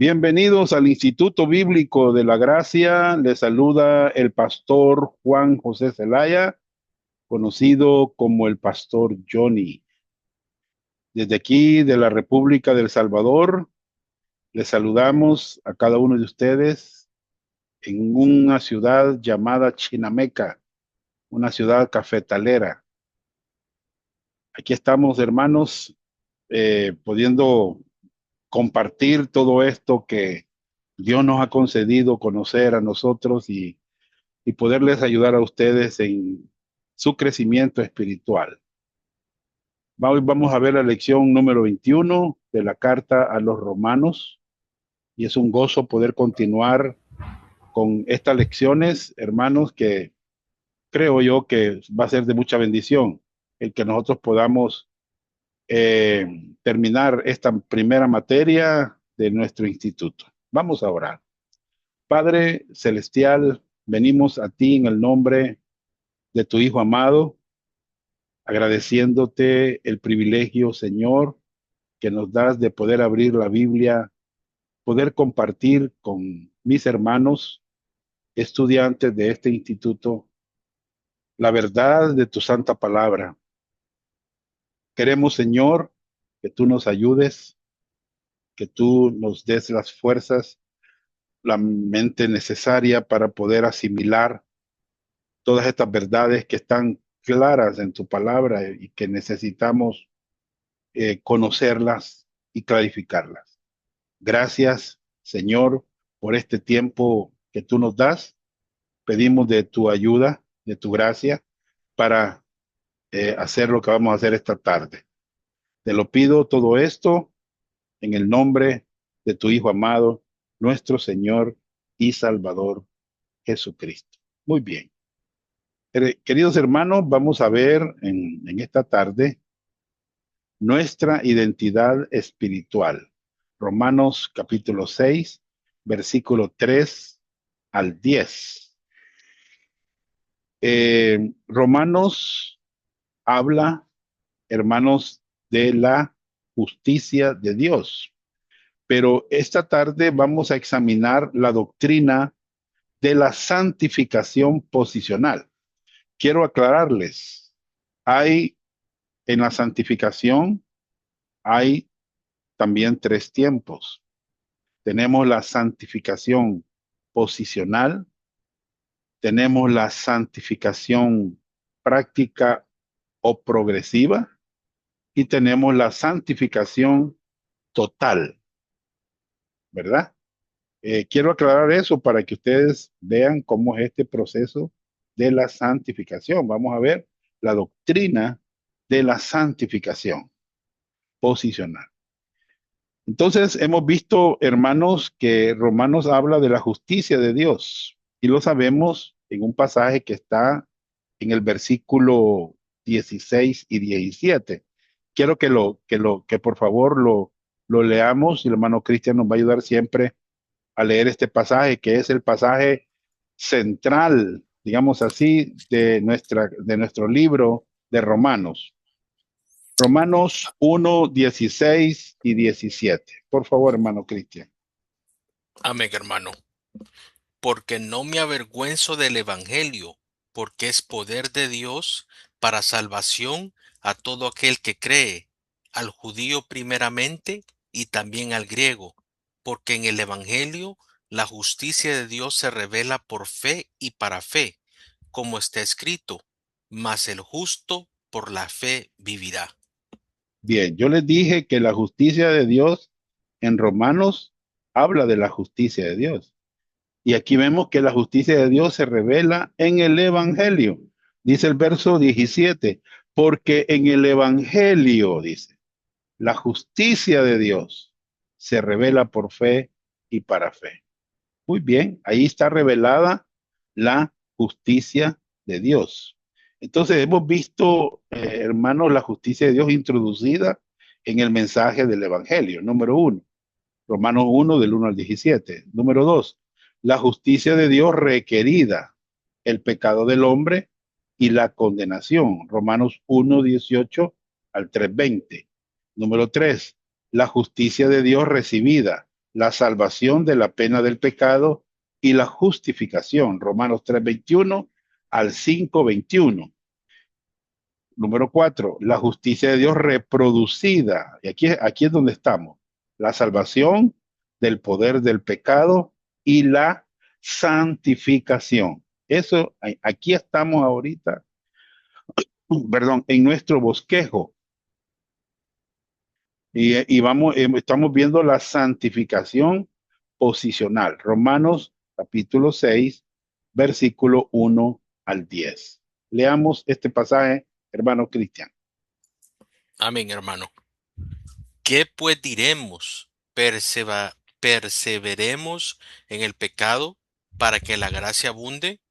Bienvenidos al Instituto Bíblico de la Gracia. Les saluda el pastor Juan José Zelaya, conocido como el pastor Johnny. Desde aquí, de la República del Salvador, les saludamos a cada uno de ustedes en una ciudad llamada Chinameca, una ciudad cafetalera. Aquí estamos, hermanos, pudiendo compartir todo esto que Dios nos ha concedido conocer a nosotros y poderles ayudar a ustedes en su crecimiento espiritual. Hoy vamos a ver la lección número 21 de la carta a los romanos y es un gozo poder continuar con estas lecciones, hermanos, que creo yo que va a ser de mucha bendición el que nosotros podamos terminar esta primera materia de nuestro instituto. Vamos a orar. Padre Celestial, venimos a ti en el nombre de tu Hijo amado, agradeciéndote el privilegio, Señor, que nos das de poder abrir la Biblia, poder compartir con mis hermanos, estudiantes de este instituto, la verdad de tu santa palabra. Queremos, Señor, que tú nos ayudes, que tú nos des las fuerzas, la mente necesaria para poder asimilar todas estas verdades que están claras en tu palabra y que necesitamos conocerlas y clarificarlas. Gracias, Señor, por este tiempo que tú nos das. Pedimos de tu ayuda, de tu gracia, para hacer lo que vamos a hacer esta tarde. Te lo pido todo esto en el nombre de tu Hijo amado, nuestro Señor y Salvador Jesucristo. Muy bien. Queridos hermanos, vamos a ver en esta tarde nuestra identidad espiritual. Romanos capítulo 6, versículo 3 al 10. Romanos habla, hermanos, de la justicia de Dios. Pero esta tarde vamos a examinar la doctrina de la santificación posicional. Quiero aclararles, hay en la santificación, hay también tres tiempos. Tenemos la santificación posicional, tenemos la santificación práctica o progresiva y tenemos la santificación total, ¿verdad? Quiero aclarar eso para que ustedes vean cómo es este proceso de la santificación. Vamos a ver la doctrina de la santificación posicional. Entonces, hemos visto, hermanos, que Romanos habla de la justicia de Dios y lo sabemos en un pasaje que está en el versículo 16 y 17. Quiero que por favor lo leamos y el hermano Cristian nos va a ayudar siempre a leer este pasaje, que es el pasaje central, digamos así, de nuestro libro de Romanos. Romanos 1, 16 y 17. Por favor, hermano Cristian. Amén, hermano. Porque no me avergüenzo del Evangelio, porque es poder de Dios para salvación a todo aquel que cree, al judío primeramente y también al griego, porque en el Evangelio la justicia de Dios se revela por fe y para fe, como está escrito, mas el justo por la fe vivirá. Bien, yo les dije que la justicia de Dios en Romanos habla de la justicia de Dios. Y aquí vemos que la justicia de Dios se revela en el Evangelio. Dice el verso 17, porque en el Evangelio, dice, la justicia de Dios se revela por fe y para fe. Muy bien, ahí está revelada la justicia de Dios. Entonces hemos visto, hermanos, la justicia de Dios introducida en el mensaje del Evangelio. Número uno, Romanos 1 del 1 al 17. Número dos, la justicia de Dios requerida, el pecado del hombre y la condenación. Romanos 1, 18 al 3, 20. Número tres, la justicia de Dios recibida, la salvación de la pena del pecado y la justificación. Romanos 3:21 al 5:21. Número 4, la justicia de Dios reproducida. Y aquí es donde estamos. La salvación del poder del pecado y la santificación. Eso, aquí estamos ahorita, perdón, en nuestro bosquejo. Y vamos, estamos viendo la santificación posicional. Romanos capítulo 6, versículo 1 al 10. Leamos este pasaje, hermano Cristian. Amén, hermano. ¿Qué pues diremos? ¿Perseveremos en el pecado para que la gracia abunde?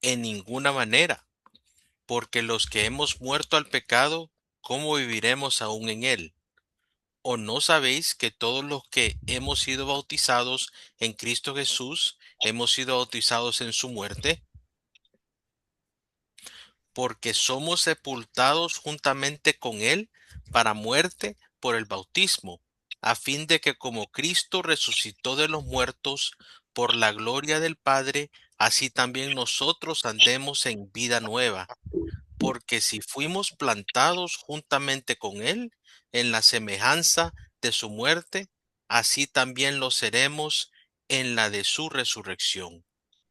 En ninguna manera, porque los que hemos muerto al pecado, ¿cómo viviremos aún en él? ¿O no sabéis que todos los que hemos sido bautizados en Cristo Jesús, hemos sido bautizados en su muerte? Porque somos sepultados juntamente con él para muerte por el bautismo, a fin de que como Cristo resucitó de los muertos por la gloria del Padre, así también nosotros andemos en vida nueva. Porque si fuimos plantados juntamente con él en la semejanza de su muerte, así también lo seremos en la de su resurrección.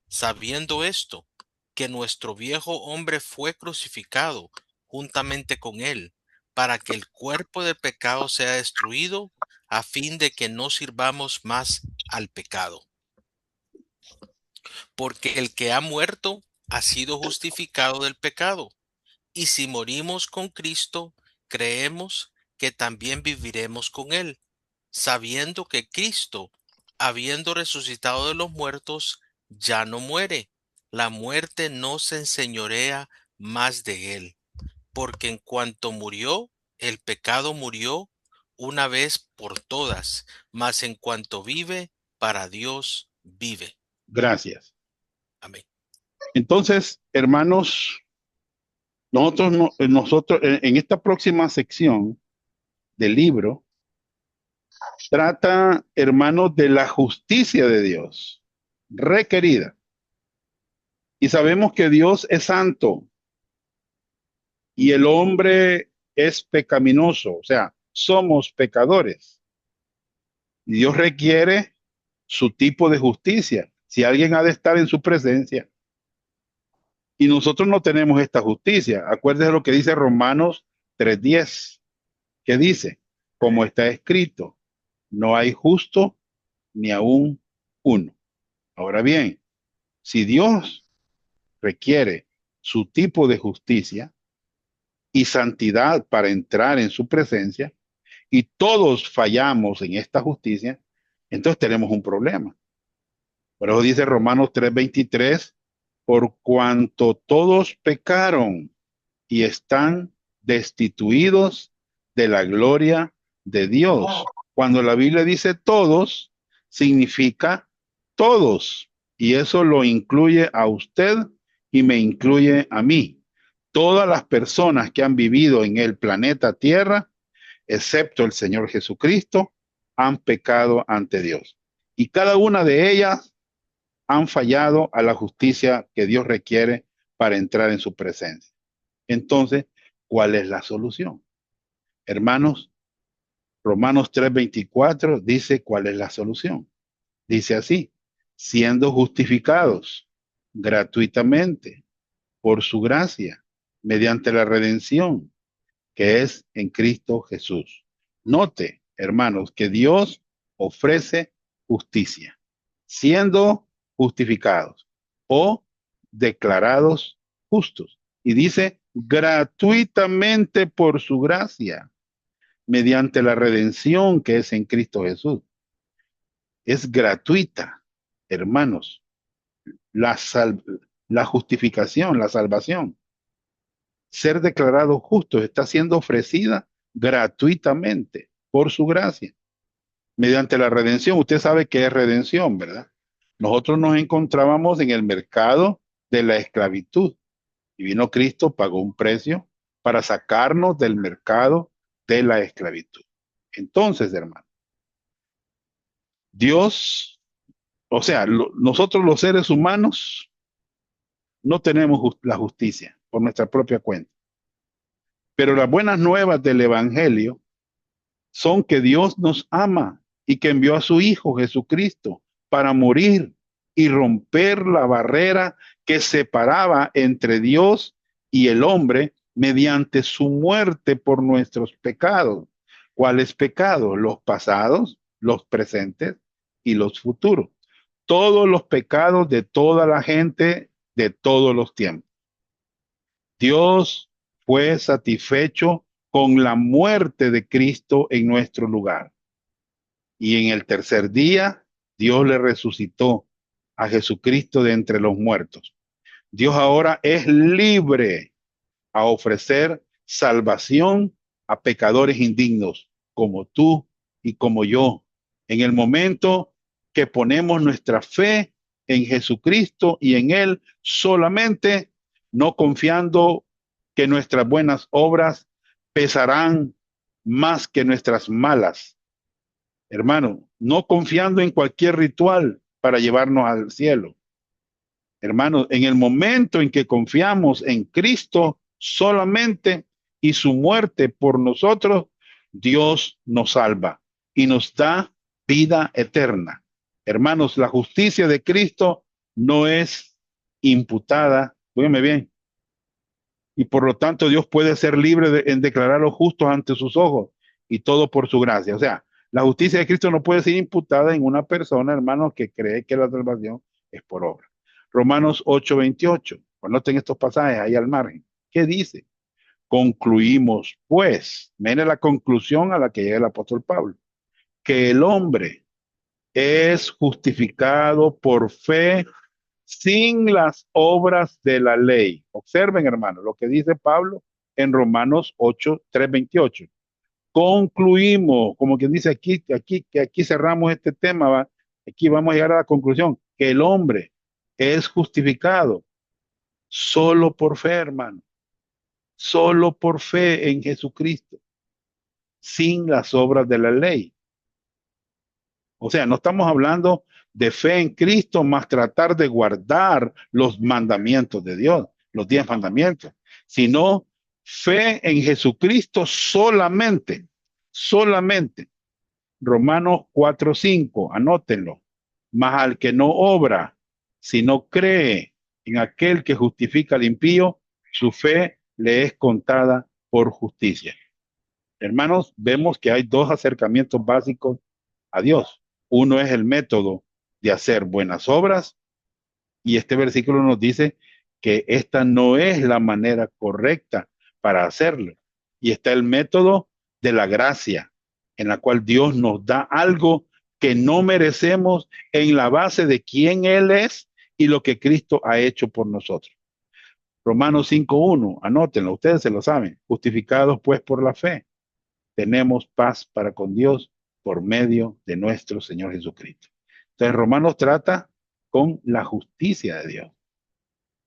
Sabiendo esto, que nuestro viejo hombre fue crucificado juntamente con él, para que el cuerpo del pecado sea destruido, a fin de que no sirvamos más al pecado. Porque el que ha muerto ha sido justificado del pecado. Y si morimos con Cristo, creemos que también viviremos con Él, sabiendo que Cristo, habiendo resucitado de los muertos, ya no muere. La muerte no se enseñorea más de Él, porque en cuanto murió, el pecado murió una vez por todas, mas en cuanto vive, para Dios vive. Gracias. Amén. Entonces, hermanos, nosotros en esta próxima sección del libro trata, hermanos, de la justicia de Dios requerida. Y sabemos que Dios es santo y el hombre es pecaminoso, o sea, somos pecadores. Y Dios requiere su tipo de justicia. Si alguien ha de estar en su presencia y nosotros no tenemos esta justicia, acuérdese lo que dice Romanos 3:10, que dice, como está escrito, no hay justo ni aún uno. Ahora bien, si Dios requiere su tipo de justicia y santidad para entrar en su presencia, y todos fallamos en esta justicia, entonces tenemos un problema. Por eso dice Romanos 3:23, por cuanto todos pecaron y están destituidos de la gloria de Dios. Cuando la Biblia dice todos, significa todos. Y eso lo incluye a usted y me incluye a mí. Todas las personas que han vivido en el planeta Tierra, excepto el Señor Jesucristo, han pecado ante Dios. Y cada una de ellas han fallado a la justicia que Dios requiere para entrar en su presencia. Entonces, ¿cuál es la solución? Hermanos, Romanos 3:24 dice cuál es la solución. Dice así, siendo justificados gratuitamente por su gracia, mediante la redención que es en Cristo Jesús. Note, hermanos, que Dios ofrece justicia, siendo justificados o declarados justos. Y dice, gratuitamente por su gracia, mediante la redención que es en Cristo Jesús. Es gratuita, hermanos, la, la justificación, la salvación. Ser declarado justo está siendo ofrecida gratuitamente por su gracia, mediante la redención. Usted sabe qué es redención, ¿verdad? Nosotros nos encontrábamos en el mercado de la esclavitud y vino Cristo, pagó un precio para sacarnos del mercado de la esclavitud. Entonces, hermano, Dios, o sea, nosotros los seres humanos no tenemos la justicia por nuestra propia cuenta. Pero las buenas nuevas del Evangelio son que Dios nos ama y que envió a su Hijo Jesucristo para morir y romper la barrera que separaba entre Dios y el hombre mediante su muerte por nuestros pecados. ¿Cuáles pecados? Los pasados, los presentes y los futuros. Todos los pecados de toda la gente de todos los tiempos. Dios fue satisfecho con la muerte de Cristo en nuestro lugar. Y en el tercer día, Dios le resucitó a Jesucristo de entre los muertos. Dios ahora es libre a ofrecer salvación a pecadores indignos como tú y como yo. En el momento que ponemos nuestra fe en Jesucristo y en Él solamente, no confiando que nuestras buenas obras pesarán más que nuestras malas. Hermano, no confiando en cualquier ritual para llevarnos al cielo. Hermano, en el momento en que confiamos en Cristo solamente y su muerte por nosotros, Dios nos salva y nos da vida eterna. Hermanos, la justicia de Cristo no es imputada, óyeme bien, y por lo tanto Dios puede ser libre en declararlos justos ante sus ojos y todo por su gracia. O sea, la justicia de Cristo no puede ser imputada en una persona, hermano, que cree que la salvación es por obra. Romanos 8:28. Anoten estos pasajes ahí al margen. ¿Qué dice? Concluimos, pues, mire la conclusión a la que llega el apóstol Pablo, que el hombre es justificado por fe sin las obras de la ley. Observen, hermano, lo que dice Pablo en Romanos 8:3-28. Concluimos, como quien dice que aquí cerramos este tema, ¿va? Aquí vamos a llegar a la conclusión, que el hombre es justificado solo por fe, hermano, solo por fe en Jesucristo, sin las obras de la ley. O sea, no estamos hablando de fe en Cristo más tratar de guardar los mandamientos de Dios, los 10 mandamientos, sino fe en Jesucristo solamente, solamente. Romanos 4:5, anótenlo. Mas al que no obra, sino cree en aquel que justifica al impío, su fe le es contada por justicia. Hermanos, vemos que hay dos acercamientos básicos a Dios. Uno es el método de hacer buenas obras y este versículo nos dice que esta no es la manera correcta para hacerlo. Y está el método de la gracia, en la cual Dios nos da algo que no merecemos en la base de quién Él es y lo que Cristo ha hecho por nosotros. Romanos 5:1, anótenlo, ustedes se lo saben. Justificados pues por la fe, tenemos paz para con Dios por medio de nuestro Señor Jesucristo. Entonces, Romanos trata con la justicia de Dios.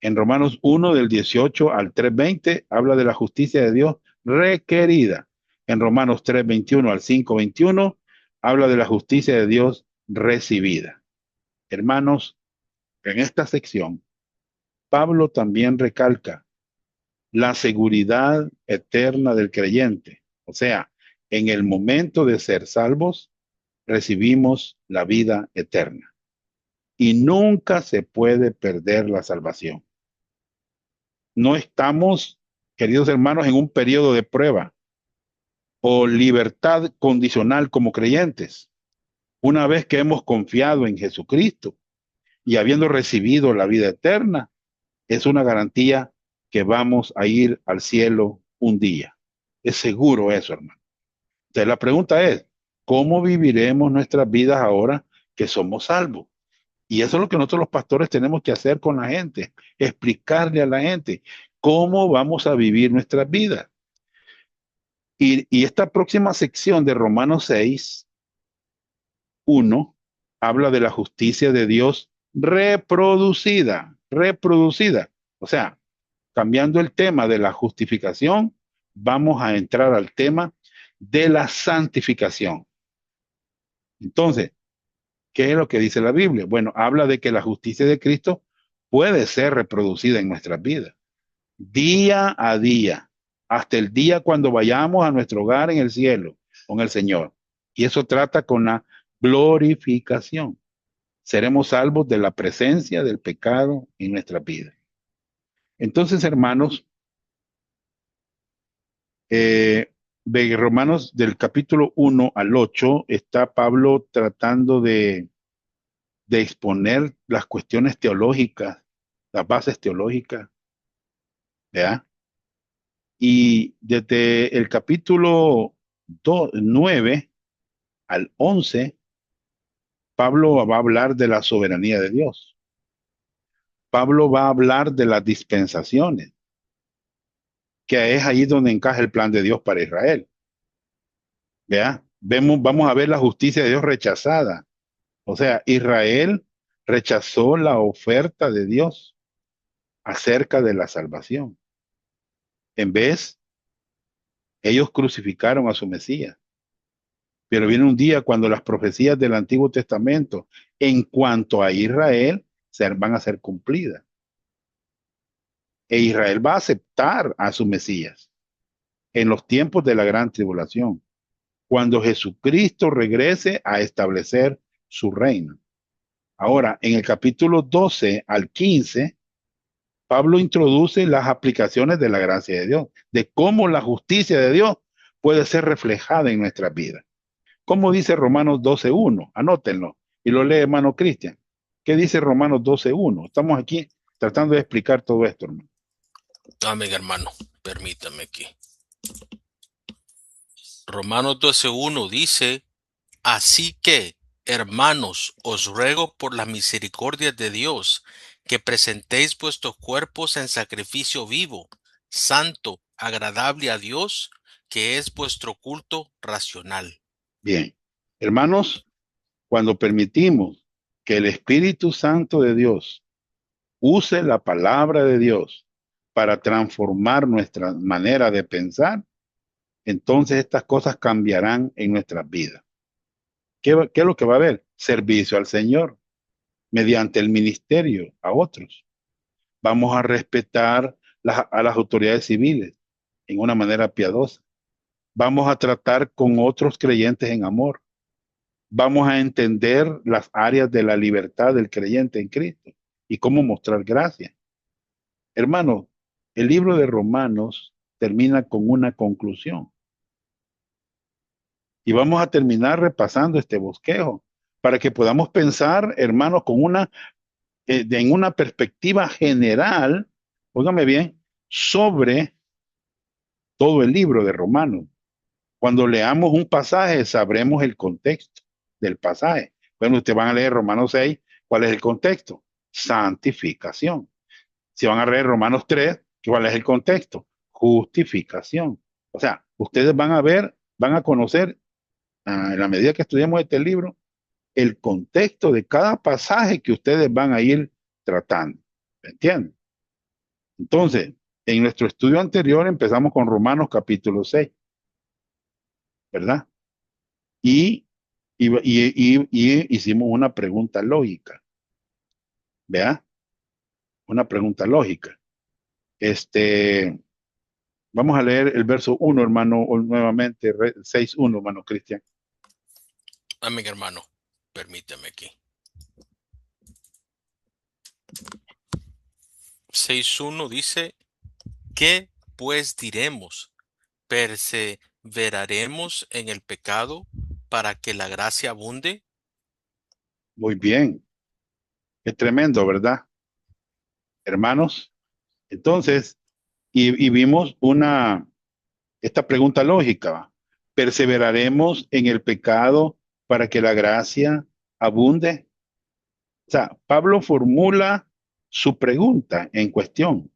En Romanos 1 del 18 al 3:20 habla de la justicia de Dios requerida. En Romanos 3:21 al 5:21 habla de la justicia de Dios recibida. Hermanos, en esta sección, Pablo también recalca la seguridad eterna del creyente. O sea, en el momento de ser salvos, recibimos la vida eterna. Y nunca se puede perder la salvación. No estamos, queridos hermanos, en un periodo de prueba o libertad condicional como creyentes. Una vez que hemos confiado en Jesucristo y habiendo recibido la vida eterna, es una garantía que vamos a ir al cielo un día. Es seguro eso, hermano. Entonces la pregunta es, ¿cómo viviremos nuestras vidas ahora que somos salvos? Y eso es lo que nosotros los pastores tenemos que hacer con la gente, explicarle a la gente cómo vamos a vivir nuestras vidas. Y esta próxima sección de Romanos 6:1 habla de la justicia de Dios reproducida, reproducida. O sea, cambiando el tema de la justificación, vamos a entrar al tema de la santificación. Entonces, ¿Qué es lo que dice la Biblia? Bueno, habla de que la justicia de Cristo puede ser reproducida en nuestras vidas, día a día, hasta el día cuando vayamos a nuestro hogar en el cielo con el Señor. Y eso trata con la glorificación. Seremos salvos de la presencia del pecado en nuestras vidas. Entonces, hermanos, de Romanos del capítulo 1 al 8 está Pablo tratando de exponer las cuestiones teológicas, las bases teológicas, ¿ya? Y desde el capítulo 9 al 11, Pablo va a hablar de la soberanía de Dios. Pablo va a hablar de las dispensaciones, que es ahí donde encaja el plan de Dios para Israel. ¿Ya? Vamos a ver la justicia de Dios rechazada. O sea, Israel rechazó la oferta de Dios acerca de la salvación. En vez, ellos crucificaron a su Mesías. Pero viene un día cuando las profecías del Antiguo Testamento en cuanto a Israel van a ser cumplidas. E Israel va a aceptar a su Mesías en los tiempos de la gran tribulación, cuando Jesucristo regrese a establecer su reino. Ahora, en el capítulo 12 al 15, Pablo introduce las aplicaciones de la gracia de Dios, de cómo la justicia de Dios puede ser reflejada en nuestras vidas. ¿Cómo dice Romanos 12:1? Anótenlo y lo lee hermano Cristian. ¿Qué dice Romanos 12:1? Estamos aquí tratando de explicar todo esto, hermano. Amén, hermano. Permítame aquí. Romanos 12:1 dice, así que, hermanos, os ruego por las misericordias de Dios, que presentéis vuestros cuerpos en sacrificio vivo, santo, agradable a Dios, que es vuestro culto racional. Bien, hermanos, cuando permitimos que el Espíritu Santo de Dios use la palabra de Dios para transformar nuestra manera de pensar, entonces estas cosas cambiarán en nuestras vidas. ¿Qué es lo que va a haber? Servicio al Señor mediante el ministerio a otros. Vamos a respetar a las autoridades civiles en una manera piadosa. Vamos a tratar con otros creyentes en amor. Vamos a entender las áreas de la libertad del creyente en Cristo y cómo mostrar gracia. Hermano, el libro de Romanos termina con una conclusión. Y vamos a terminar repasando este bosquejo para que podamos pensar, hermanos, en una perspectiva general, óigame bien, sobre todo el libro de Romanos. Cuando leamos un pasaje, sabremos el contexto del pasaje. Bueno, ustedes van a leer Romanos 6, ¿cuál es el contexto? Santificación. Si van a leer Romanos 3, ¿cuál es el contexto? Justificación. O sea, ustedes van a ver, van a conocer, en la medida que estudiemos este libro, el contexto de cada pasaje que ustedes van a ir tratando. ¿Me entienden? Entonces, en nuestro estudio anterior empezamos con Romanos capítulo 6, ¿verdad? Y, y hicimos una pregunta lógica, ¿vea? Una pregunta lógica. Vamos a leer el verso 1, hermano, nuevamente, 6:1, hermano Cristian. Amén, hermano. Permítame aquí. 6:1 dice, ¿qué pues diremos? ¿Perseveraremos en el pecado para que la gracia abunde? Muy bien, es tremendo, ¿verdad? Hermanos, entonces, y vimos esta pregunta lógica. ¿Perseveraremos en el pecado para que la gracia abunde? O sea, Pablo formula su pregunta en cuestión,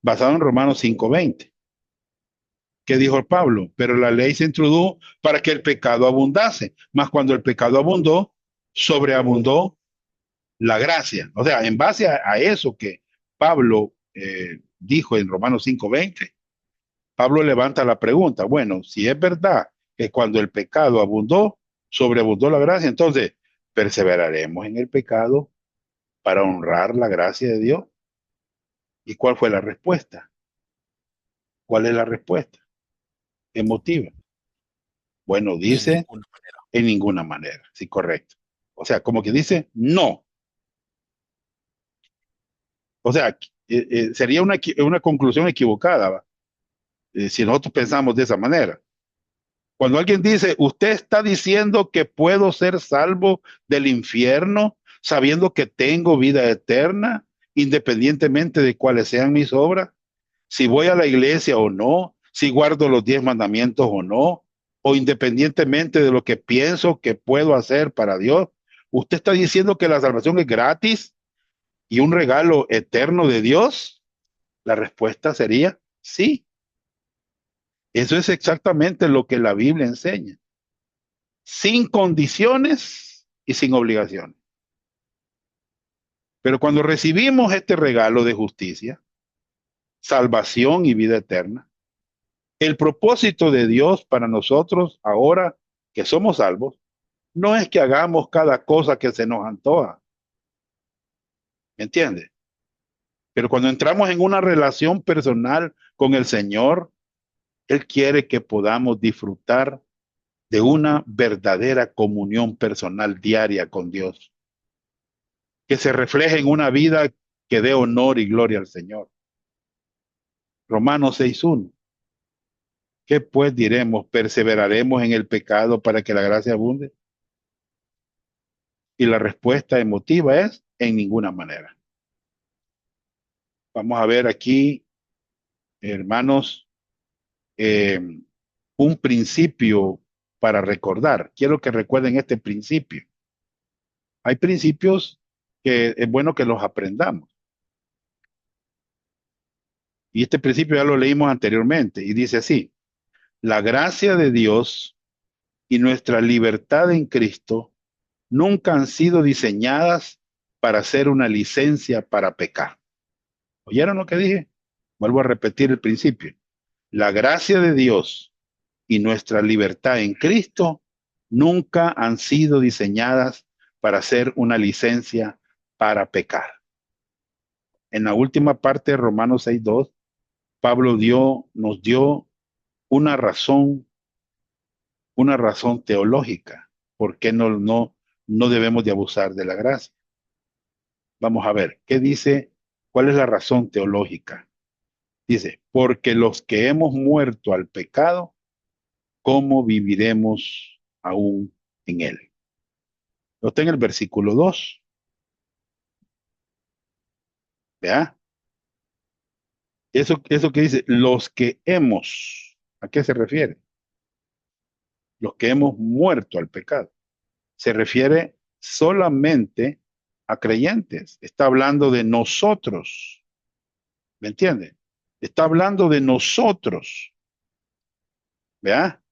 basado en Romanos 5:20. ¿Qué dijo Pablo? Pero la ley se introdujo para que el pecado abundase, mas cuando el pecado abundó, sobreabundó la gracia. O sea, en base a eso que Pablo dijo en Romanos 5:20, Pablo levanta la pregunta, bueno, si es verdad que cuando el pecado abundó, sobreabundó la gracia, entonces, ¿Perseveraremos en el pecado para honrar la gracia de Dios? ¿Y cuál fue la respuesta? ¿Cuál es la respuesta? Emotiva. Bueno, En dice ninguna manera. en ninguna manera. Sí, correcto. O sea, como que dice no. O sea, sería una conclusión equivocada, ¿va? Si nosotros pensamos de esa manera. Cuando alguien dice, usted está diciendo que puedo ser salvo del infierno sabiendo que tengo vida eterna, independientemente de cuáles sean mis obras, si voy a la iglesia o no, si guardo los 10 mandamientos o no, o independientemente de lo que pienso que puedo hacer para Dios, usted está diciendo que la salvación es gratis y un regalo eterno de Dios. La respuesta sería sí. Eso es exactamente lo que la Biblia enseña, sin condiciones y sin obligaciones. Pero cuando recibimos este regalo de justicia, salvación y vida eterna, el propósito de Dios para nosotros ahora que somos salvos no es que hagamos cada cosa que se nos antoja, ¿me entiende? Pero cuando entramos en una relación personal con el Señor, Él quiere que podamos disfrutar de una verdadera comunión personal diaria con Dios, que se refleje en una vida que dé honor y gloria al Señor. Romanos 6:1. ¿Qué pues diremos? ¿Perseveraremos en el pecado para que la gracia abunde? Y la respuesta emotiva es en ninguna manera. Vamos a ver aquí, hermanos, eh, un principio para recordar. Quiero que recuerden este principio. Hay principios que es bueno que los aprendamos. Y este principio ya lo leímos anteriormente y dice así: la gracia de Dios y nuestra libertad en Cristo nunca han sido diseñadas para ser una licencia para pecar. ¿Oyeron lo que dije? Vuelvo a repetir el principio. La gracia de Dios y nuestra libertad en Cristo nunca han sido diseñadas para ser una licencia para pecar. En la última parte de Romanos 6:2, Pablo nos dio una razón, una razón teológica por qué no debemos de abusar de la gracia. Vamos a ver, ¿qué dice? ¿Cuál es la razón teológica? Dice, porque los que hemos muerto al pecado, ¿cómo viviremos aún en él? Lo está en el versículo 2. ¿Vea? Eso que dice, los que hemos, ¿a qué se refiere? Los que hemos muerto al pecado. Se refiere solamente a creyentes. Está hablando de nosotros. ¿Me entiende? Está hablando de nosotros. ¿Vea?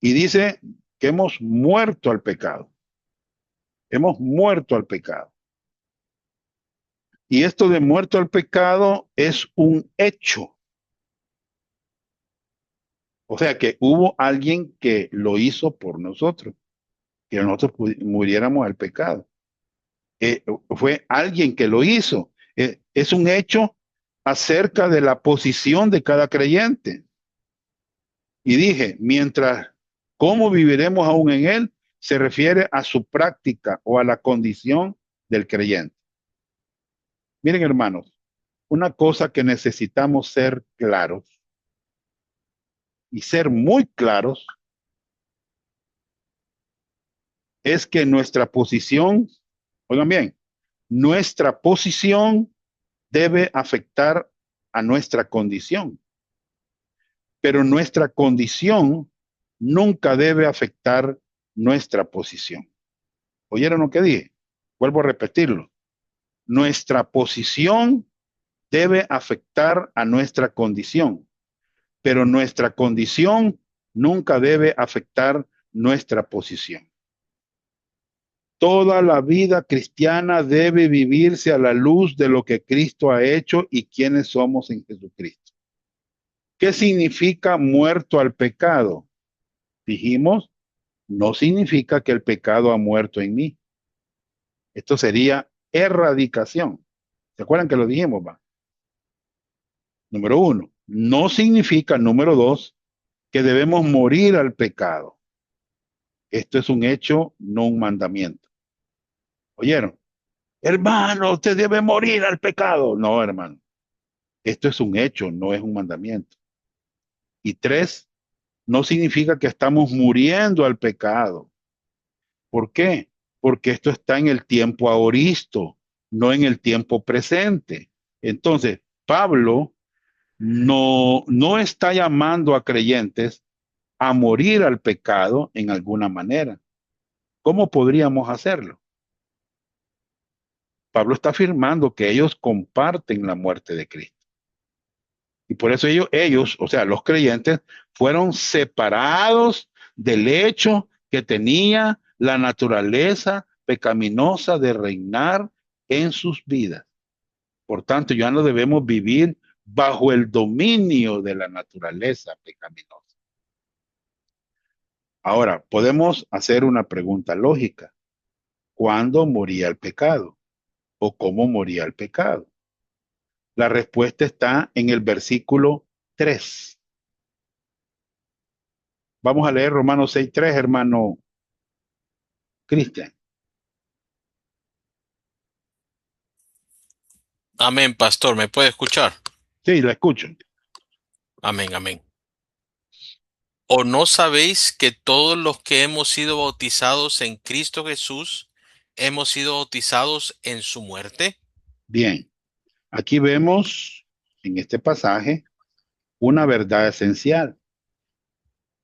Y dice que hemos muerto al pecado. Hemos muerto al pecado. Y esto de muerto al pecado es un hecho. O sea que hubo alguien que lo hizo por nosotros, que nosotros muriéramos al pecado. Fue alguien que lo hizo. Es un hecho acerca de la posición de cada creyente. Y dije, mientras, ¿cómo viviremos aún en él? Se refiere a su práctica o a la condición del creyente. Miren, hermanos, una cosa que necesitamos ser claros y ser muy claros es que nuestra posición, oigan bien, nuestra posición debe afectar a nuestra condición, pero nuestra condición nunca debe afectar nuestra posición. ¿Oyeron lo que dije? Vuelvo a repetirlo. Nuestra posición debe afectar a nuestra condición, pero nuestra condición nunca debe afectar nuestra posición. Toda la vida cristiana debe vivirse a la luz de lo que Cristo ha hecho y quiénes somos en Jesucristo. ¿Qué significa muerto al pecado? Dijimos, no significa que el pecado ha muerto en mí. Esto sería erradicación. ¿Se acuerdan que lo dijimos, va? Número uno. No significa, número dos, que debemos morir al pecado. Esto es un hecho, no un mandamiento. ¿Oyeron? Hermano, usted debe morir al pecado. No, hermano. Esto es un hecho, no es un mandamiento. Y tres, no significa que estamos muriendo al pecado. ¿Por qué? Porque esto está en el tiempo aoristo, no en el tiempo presente. Entonces, Pablo no está llamando a creyentes a morir al pecado en alguna manera. ¿Cómo podríamos hacerlo? Pablo está afirmando que ellos comparten la muerte de Cristo. Y por eso ellos, o sea, los creyentes, fueron separados del hecho que tenía la naturaleza pecaminosa de reinar en sus vidas. Por tanto, ya no debemos vivir bajo el dominio de la naturaleza pecaminosa. Ahora, podemos hacer una pregunta lógica. ¿Cuándo moría el pecado? ¿O cómo moría el pecado? La respuesta está en el versículo 3. Vamos a leer Romanos 6:3, hermano Cristian. Amén, pastor. ¿Me puede escuchar? Sí, la escucho. Amén, amén. ¿O no sabéis que todos los que hemos sido bautizados en Cristo Jesús hemos sido bautizados en su muerte? Bien, aquí vemos en este pasaje una verdad esencial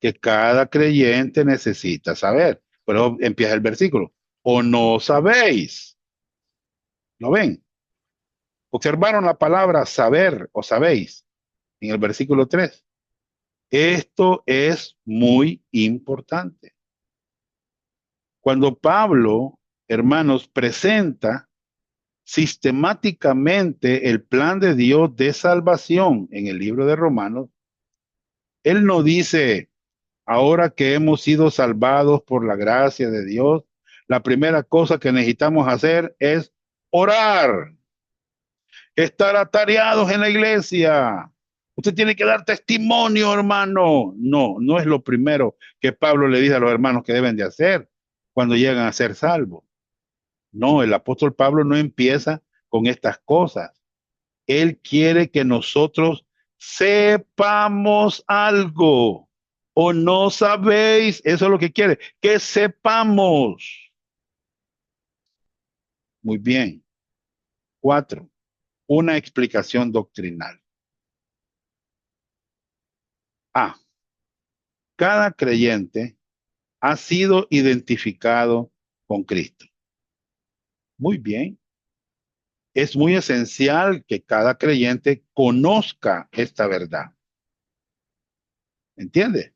que cada creyente necesita saber. Pero empieza el versículo. ¿O no sabéis? ¿Lo ven? Observaron la palabra saber o sabéis en el versículo 3. Esto es muy importante. Cuando Pablo, hermanos, presenta sistemáticamente el plan de Dios de salvación en el libro de Romanos, él no dice, ahora que hemos sido salvados por la gracia de Dios, la primera cosa que necesitamos hacer es orar, estar atareados en la iglesia. Usted tiene que dar testimonio, hermano. No, no es lo primero que Pablo le dice a los hermanos que deben de hacer cuando llegan a ser salvos. No, el apóstol Pablo no empieza con estas cosas. Él quiere que nosotros sepamos algo. O no sabéis, eso es lo que quiere, que sepamos. Muy bien. Cuatro, una explicación doctrinal. A, cada creyente ha sido identificado con Cristo. Muy bien. Es muy esencial que cada creyente conozca esta verdad. ¿Entiende?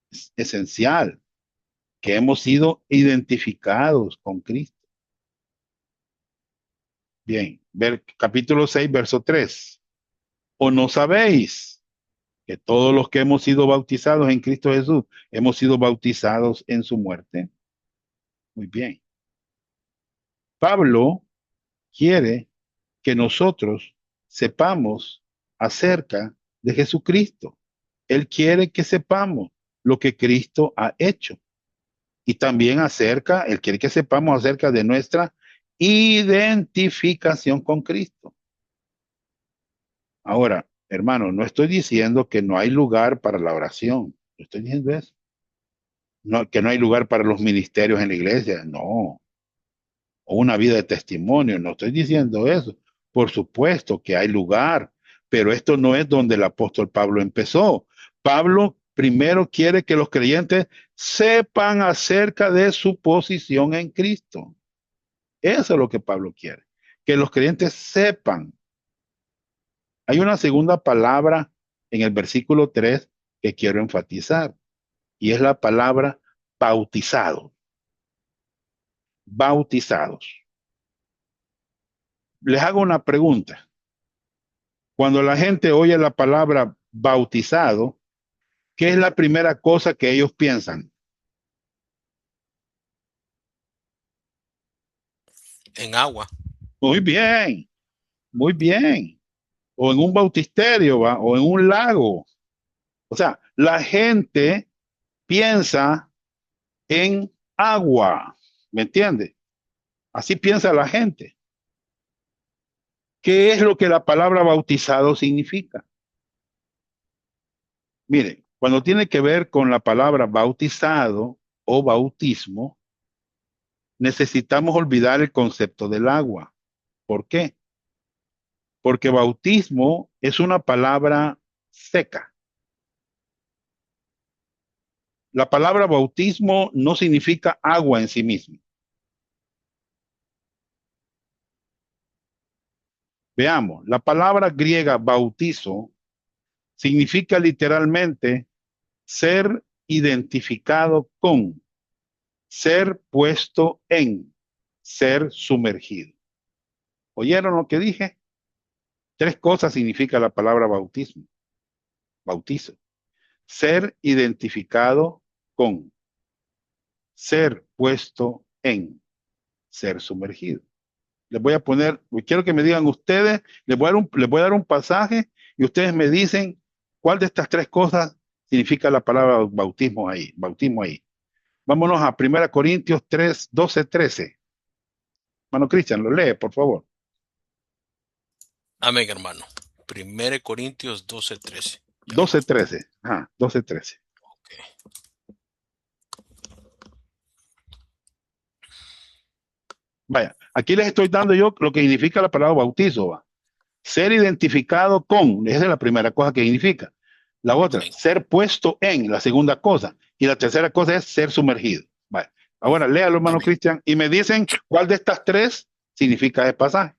Es esencial que hemos sido identificados con Cristo. Bien, ver capítulo 6, verso 3. ¿O no sabéis que todos los que hemos sido bautizados en Cristo Jesús hemos sido bautizados en su muerte? Muy bien. Pablo quiere que nosotros sepamos acerca de Jesucristo. Él quiere que sepamos lo que Cristo ha hecho. Y también él quiere que sepamos acerca de nuestra identificación con Cristo. Ahora, hermano, no estoy diciendo que no hay lugar para la oración. No estoy diciendo eso. No, que no hay lugar para los ministerios en la iglesia. No. O una vida de testimonio. No estoy diciendo eso. Por supuesto que hay lugar, pero esto no es donde el apóstol Pablo empezó. Pablo primero quiere que los creyentes sepan acerca de su posición en Cristo. Eso es lo que Pablo quiere. Que los creyentes sepan. Hay una segunda palabra en el versículo 3 que quiero enfatizar y es la palabra bautizado. Bautizados. Les hago una pregunta. Cuando la gente oye la palabra bautizado, ¿qué es la primera cosa que ellos piensan? En agua. Muy bien, muy bien. O en un bautisterio, ¿va? O en un lago. O sea, la gente piensa en agua, ¿me entiende? Así piensa la gente. ¿Qué es lo que la palabra bautizado significa? Mire, cuando tiene que ver con la palabra bautizado o bautismo, necesitamos olvidar el concepto del agua. ¿Por qué? Porque bautismo es una palabra seca. La palabra bautismo no significa agua en sí mismo. Veamos, la palabra griega bautizo significa literalmente ser identificado con, ser puesto en, ser sumergido. ¿Oyeron lo que dije? Tres cosas significa la palabra bautismo, bautizo. Ser identificado con, ser puesto en, ser sumergido. Les voy a poner, quiero que me digan ustedes, les voy a dar un pasaje y ustedes me dicen cuál de estas tres cosas significa la palabra bautismo ahí, bautismo ahí. Vámonos a 1 Corintios 3, 12, 13. Mano Cristian, lo lee, por favor. Amén, hermano. 1 Corintios 12:13. Ya. 12, 13. Ajá, 12, 13. Ok. Vaya, aquí les estoy dando yo lo que significa la palabra bautizo. ¿Va? Ser identificado con, esa es la primera cosa que significa. La otra, Amén. ser puesto en, la segunda cosa. Y la tercera cosa es ser sumergido. Vaya. Ahora, léalo, hermano Amén. Cristian, y me dicen cuál de estas tres significa ese pasaje.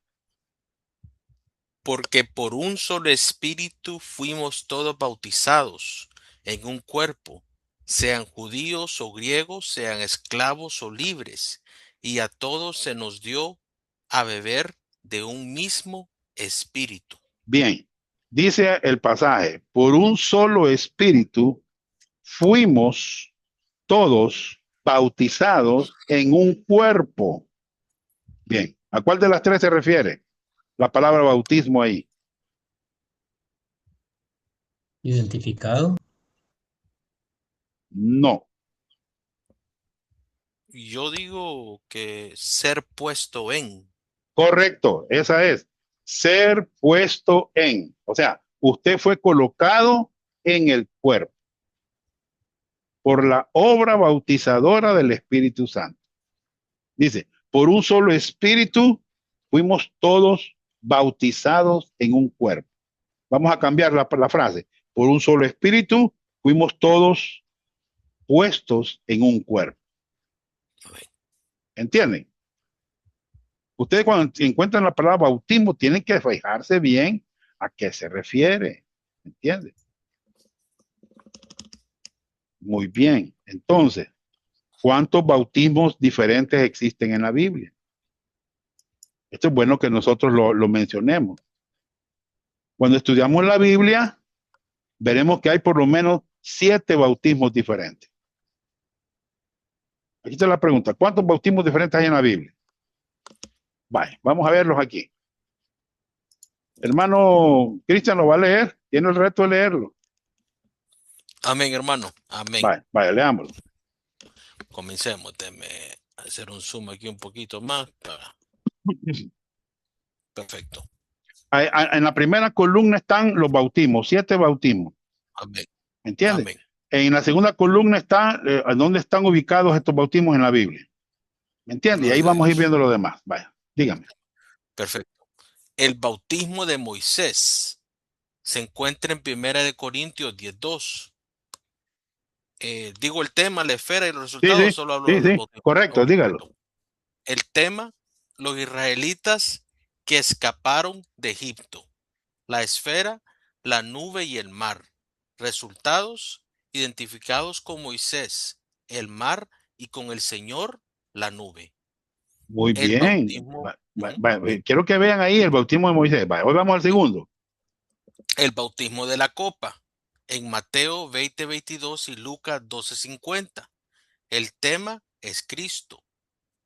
Porque por un solo espíritu fuimos todos bautizados en un cuerpo, sean judíos o griegos, sean esclavos o libres, y a todos se nos dio a beber de un mismo espíritu. Bien, dice el pasaje, por un solo espíritu fuimos todos bautizados en un cuerpo. Bien, ¿a cuál de las tres se refiere la palabra bautismo ahí? Identificado. No, Yo digo que ser puesto en. correcto, esa es ser puesto en. O sea, usted fue colocado en el cuerpo por la obra bautizadora del Espíritu Santo. Dice, por un solo espíritu fuimos todos bautizados en un cuerpo. Vamos a cambiar la frase. Por un solo espíritu fuimos todos puestos en un cuerpo. ¿Entienden? Ustedes cuando encuentran la palabra bautismo tienen que fijarse bien a qué se refiere. ¿Entienden? Muy bien. Entonces, ¿cuántos bautismos diferentes existen en la Biblia? Esto es bueno que nosotros lo mencionemos. Cuando estudiamos la Biblia, veremos que hay por lo menos 7 bautismos diferentes. Aquí está la pregunta, ¿cuántos bautismos diferentes hay en la Biblia? Vale, vamos a verlos aquí. Hermano Cristian lo va a leer, tiene el reto de leerlo. Amén, hermano. Amén. Vale, vale, leámoslo. Comencemos. Déjeme hacer un zoom aquí un poquito más. Perfecto. En la primera columna están los bautismos, 7 bautismos. Amén. ¿Me entiendes? Amén. En la segunda columna está dónde están ubicados estos bautismos en la Biblia. ¿Me entiendes? Y ahí Gloria a vamos a ir Dios. viendo lo demás. Vaya, dígame. Perfecto. El bautismo de Moisés se encuentra en 1 Corintios 10:2. Digo el tema, la esfera y los Sí, resultados, sí, solo sí, hablo del sí, bautismo. correcto, Ok, dígalo. perfecto. El tema, los israelitas que escaparon de Egipto. La esfera, la nube y el mar. Resultados, identificados con Moisés, el mar y con el Señor, la nube. Muy El bien. bautismo, Quiero que vean ahí el bautismo de Moisés. Vaya, hoy vamos al segundo. el bautismo de la copa. En Mateo 20:22 y Lucas 12:50. El tema es Cristo.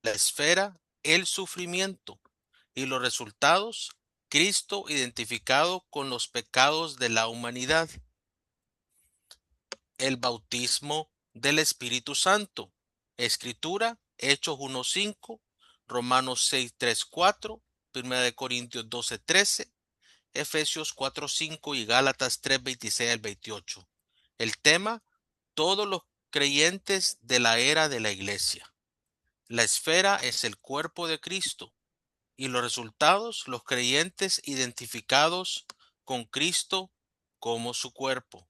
La esfera, el sufrimiento. Y los resultados, Cristo identificado con los pecados de la humanidad. El bautismo del Espíritu Santo. Escritura, Hechos 1:5, Romanos 6:3-4, 1 Corintios 12:13, Efesios 4:5 y Gálatas 3:26-28. El tema, todos los creyentes de la era de la iglesia. La esfera es el cuerpo de Cristo y los resultados, los creyentes identificados con Cristo como su cuerpo.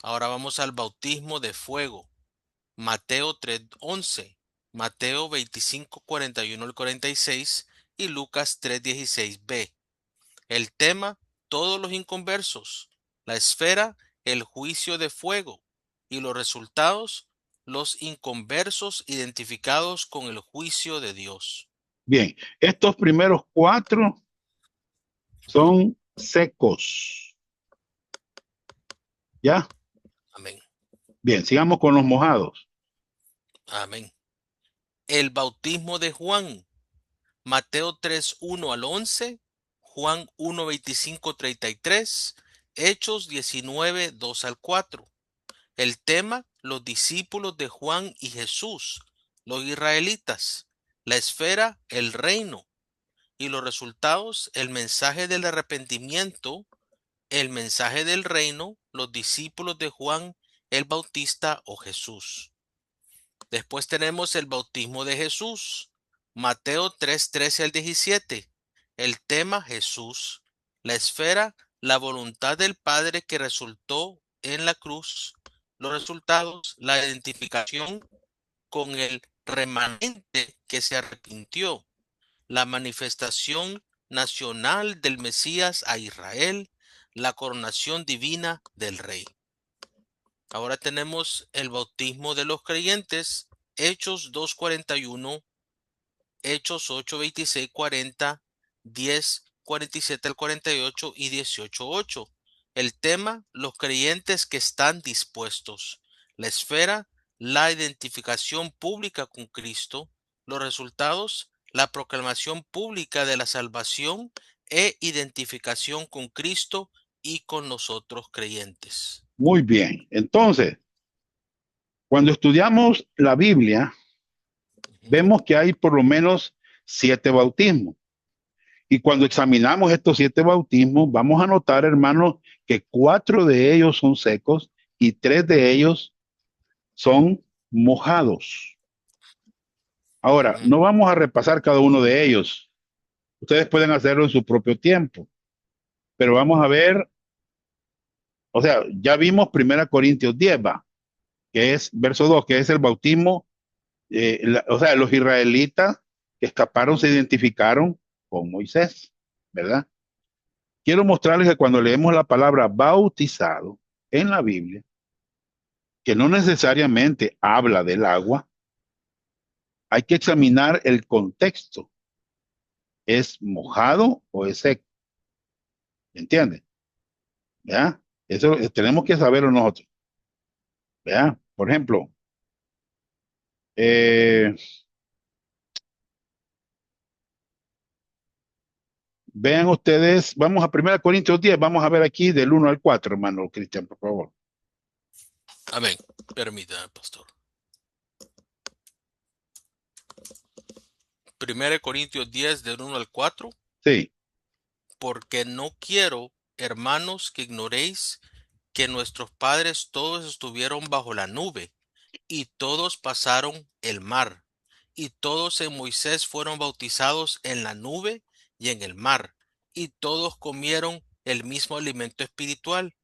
Ahora vamos al bautismo de fuego. Mateo 3:11, Mateo 25:41-46 y Lucas 3:16b. El tema, todos los inconversos. La esfera, el juicio de fuego. Y los resultados, los inconversos identificados con el juicio de Dios. Bien, estos primeros 4 son secos. ¿Ya? Amén. Bien, sigamos con los mojados. Amén. El bautismo de Juan. Mateo 3:1-11, Juan 1:25-33, Hechos 19:2-4. El tema, los discípulos de Juan y Jesús, los israelitas. La esfera, el reino. Y los resultados, el mensaje del arrepentimiento, el mensaje del reino, los discípulos de Juan el Bautista o Jesús. Después tenemos el bautismo de Jesús. Mateo 3:13-17. El tema, Jesús. La esfera, la voluntad del Padre que resultó en la cruz. Los resultados, la identificación con el remanente que se arrepintió. La manifestación nacional del Mesías a Israel. La coronación divina del Rey. Ahora tenemos el bautismo de los creyentes, Hechos 2:41, Hechos 8:26-40, 10:47-48 y 18:8. El tema, los creyentes que están dispuestos. La esfera, la identificación pública con Cristo. Los resultados, la proclamación pública de la salvación e identificación con Cristo y con los otros creyentes. Muy bien. Entonces, cuando estudiamos la Biblia, vemos que hay por lo menos 7 bautismos. Y cuando examinamos estos 7 bautismos, vamos a notar, hermanos, que 4 de ellos son secos y 3 de ellos son mojados. Ahora, Ujú. no vamos a repasar cada uno de ellos. Ustedes pueden hacerlo en su propio tiempo. Pero vamos a ver, o sea, ya vimos 1 Corintios 10, ¿va? Que es verso 2, que es el bautismo. O sea, los israelitas que escaparon se identificaron con Moisés, ¿verdad? Quiero mostrarles que cuando leemos la palabra bautizado en la Biblia, que no necesariamente habla del agua, hay que examinar el contexto. ¿Es mojado o es seco? ¿Entiendes? ¿Ya? Eso tenemos que saberlo nosotros. ¿Ya? Por ejemplo, eh, vean ustedes, vamos a 1 Corintios 10, vamos a ver aquí del 1 al 4, hermano Cristian, por favor. Amén. Permítame, pastor. 1 Corintios 10, del 1 al 4. Sí, Porque no quiero, hermanos, que ignoréis que nuestros padres todos estuvieron bajo la nube, y todos pasaron el mar, y todos en Moisés fueron bautizados en la nube y en el mar, y todos comieron el mismo alimento espiritual,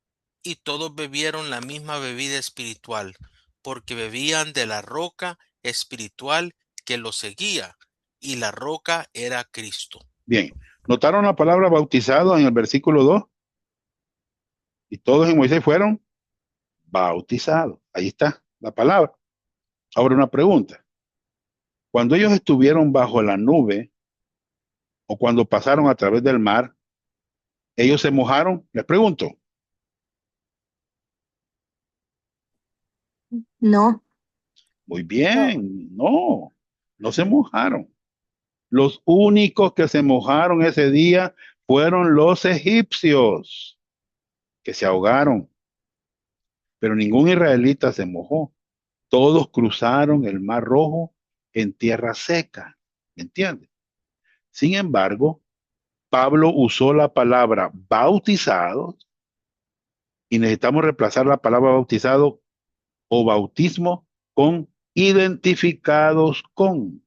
y todos bebieron la misma bebida espiritual, porque bebían de la roca espiritual que los seguía, y la roca era Cristo. bien. ¿Notaron la palabra bautizado en el versículo 2? Y todos en Moisés fueron bautizados. Ahí está la palabra. Ahora una pregunta. Cuando ellos estuvieron bajo la nube o cuando pasaron a través del mar, ¿ellos se mojaron? Les pregunto. No, Muy bien, no, no se mojaron. Los únicos que se mojaron ese día fueron los egipcios, que se ahogaron, pero ningún israelita se mojó. Todos cruzaron el Mar Rojo en tierra seca, ¿me entiendes? Sin embargo, Pablo usó la palabra bautizados y necesitamos reemplazar la palabra bautizado o bautismo con identificados con.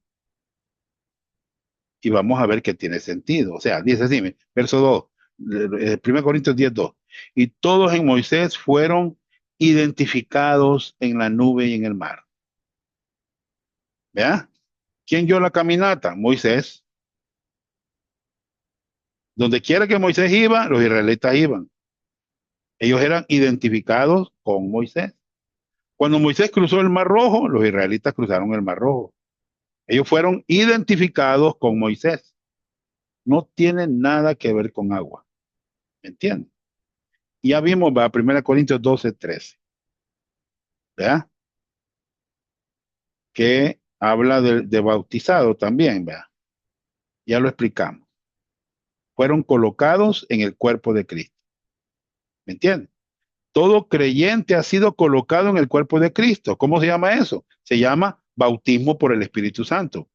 Y vamos a ver que tiene sentido. O sea, dice así, verso 2, 1 Corintios 10:2. Y todos en Moisés fueron identificados en la nube y en el mar. ¿Vea? ¿Quién dio la caminata? Moisés. Donde quiera que Moisés iba, los israelitas iban. Ellos eran identificados con Moisés. Cuando Moisés cruzó el Mar Rojo, los israelitas cruzaron el Mar Rojo. Ellos fueron identificados con Moisés. No tienen nada que ver con agua. ¿Me entiendes? Ya vimos, va, 1 Corintios 12:13. ¿Verdad? Que habla de bautizado también, ¿verdad? Ya lo explicamos. Fueron colocados en el cuerpo de Cristo. ¿Me entiendes? Todo creyente ha sido colocado en el cuerpo de Cristo. ¿Cómo se llama eso? Se llama bautismo por el Espíritu Santo.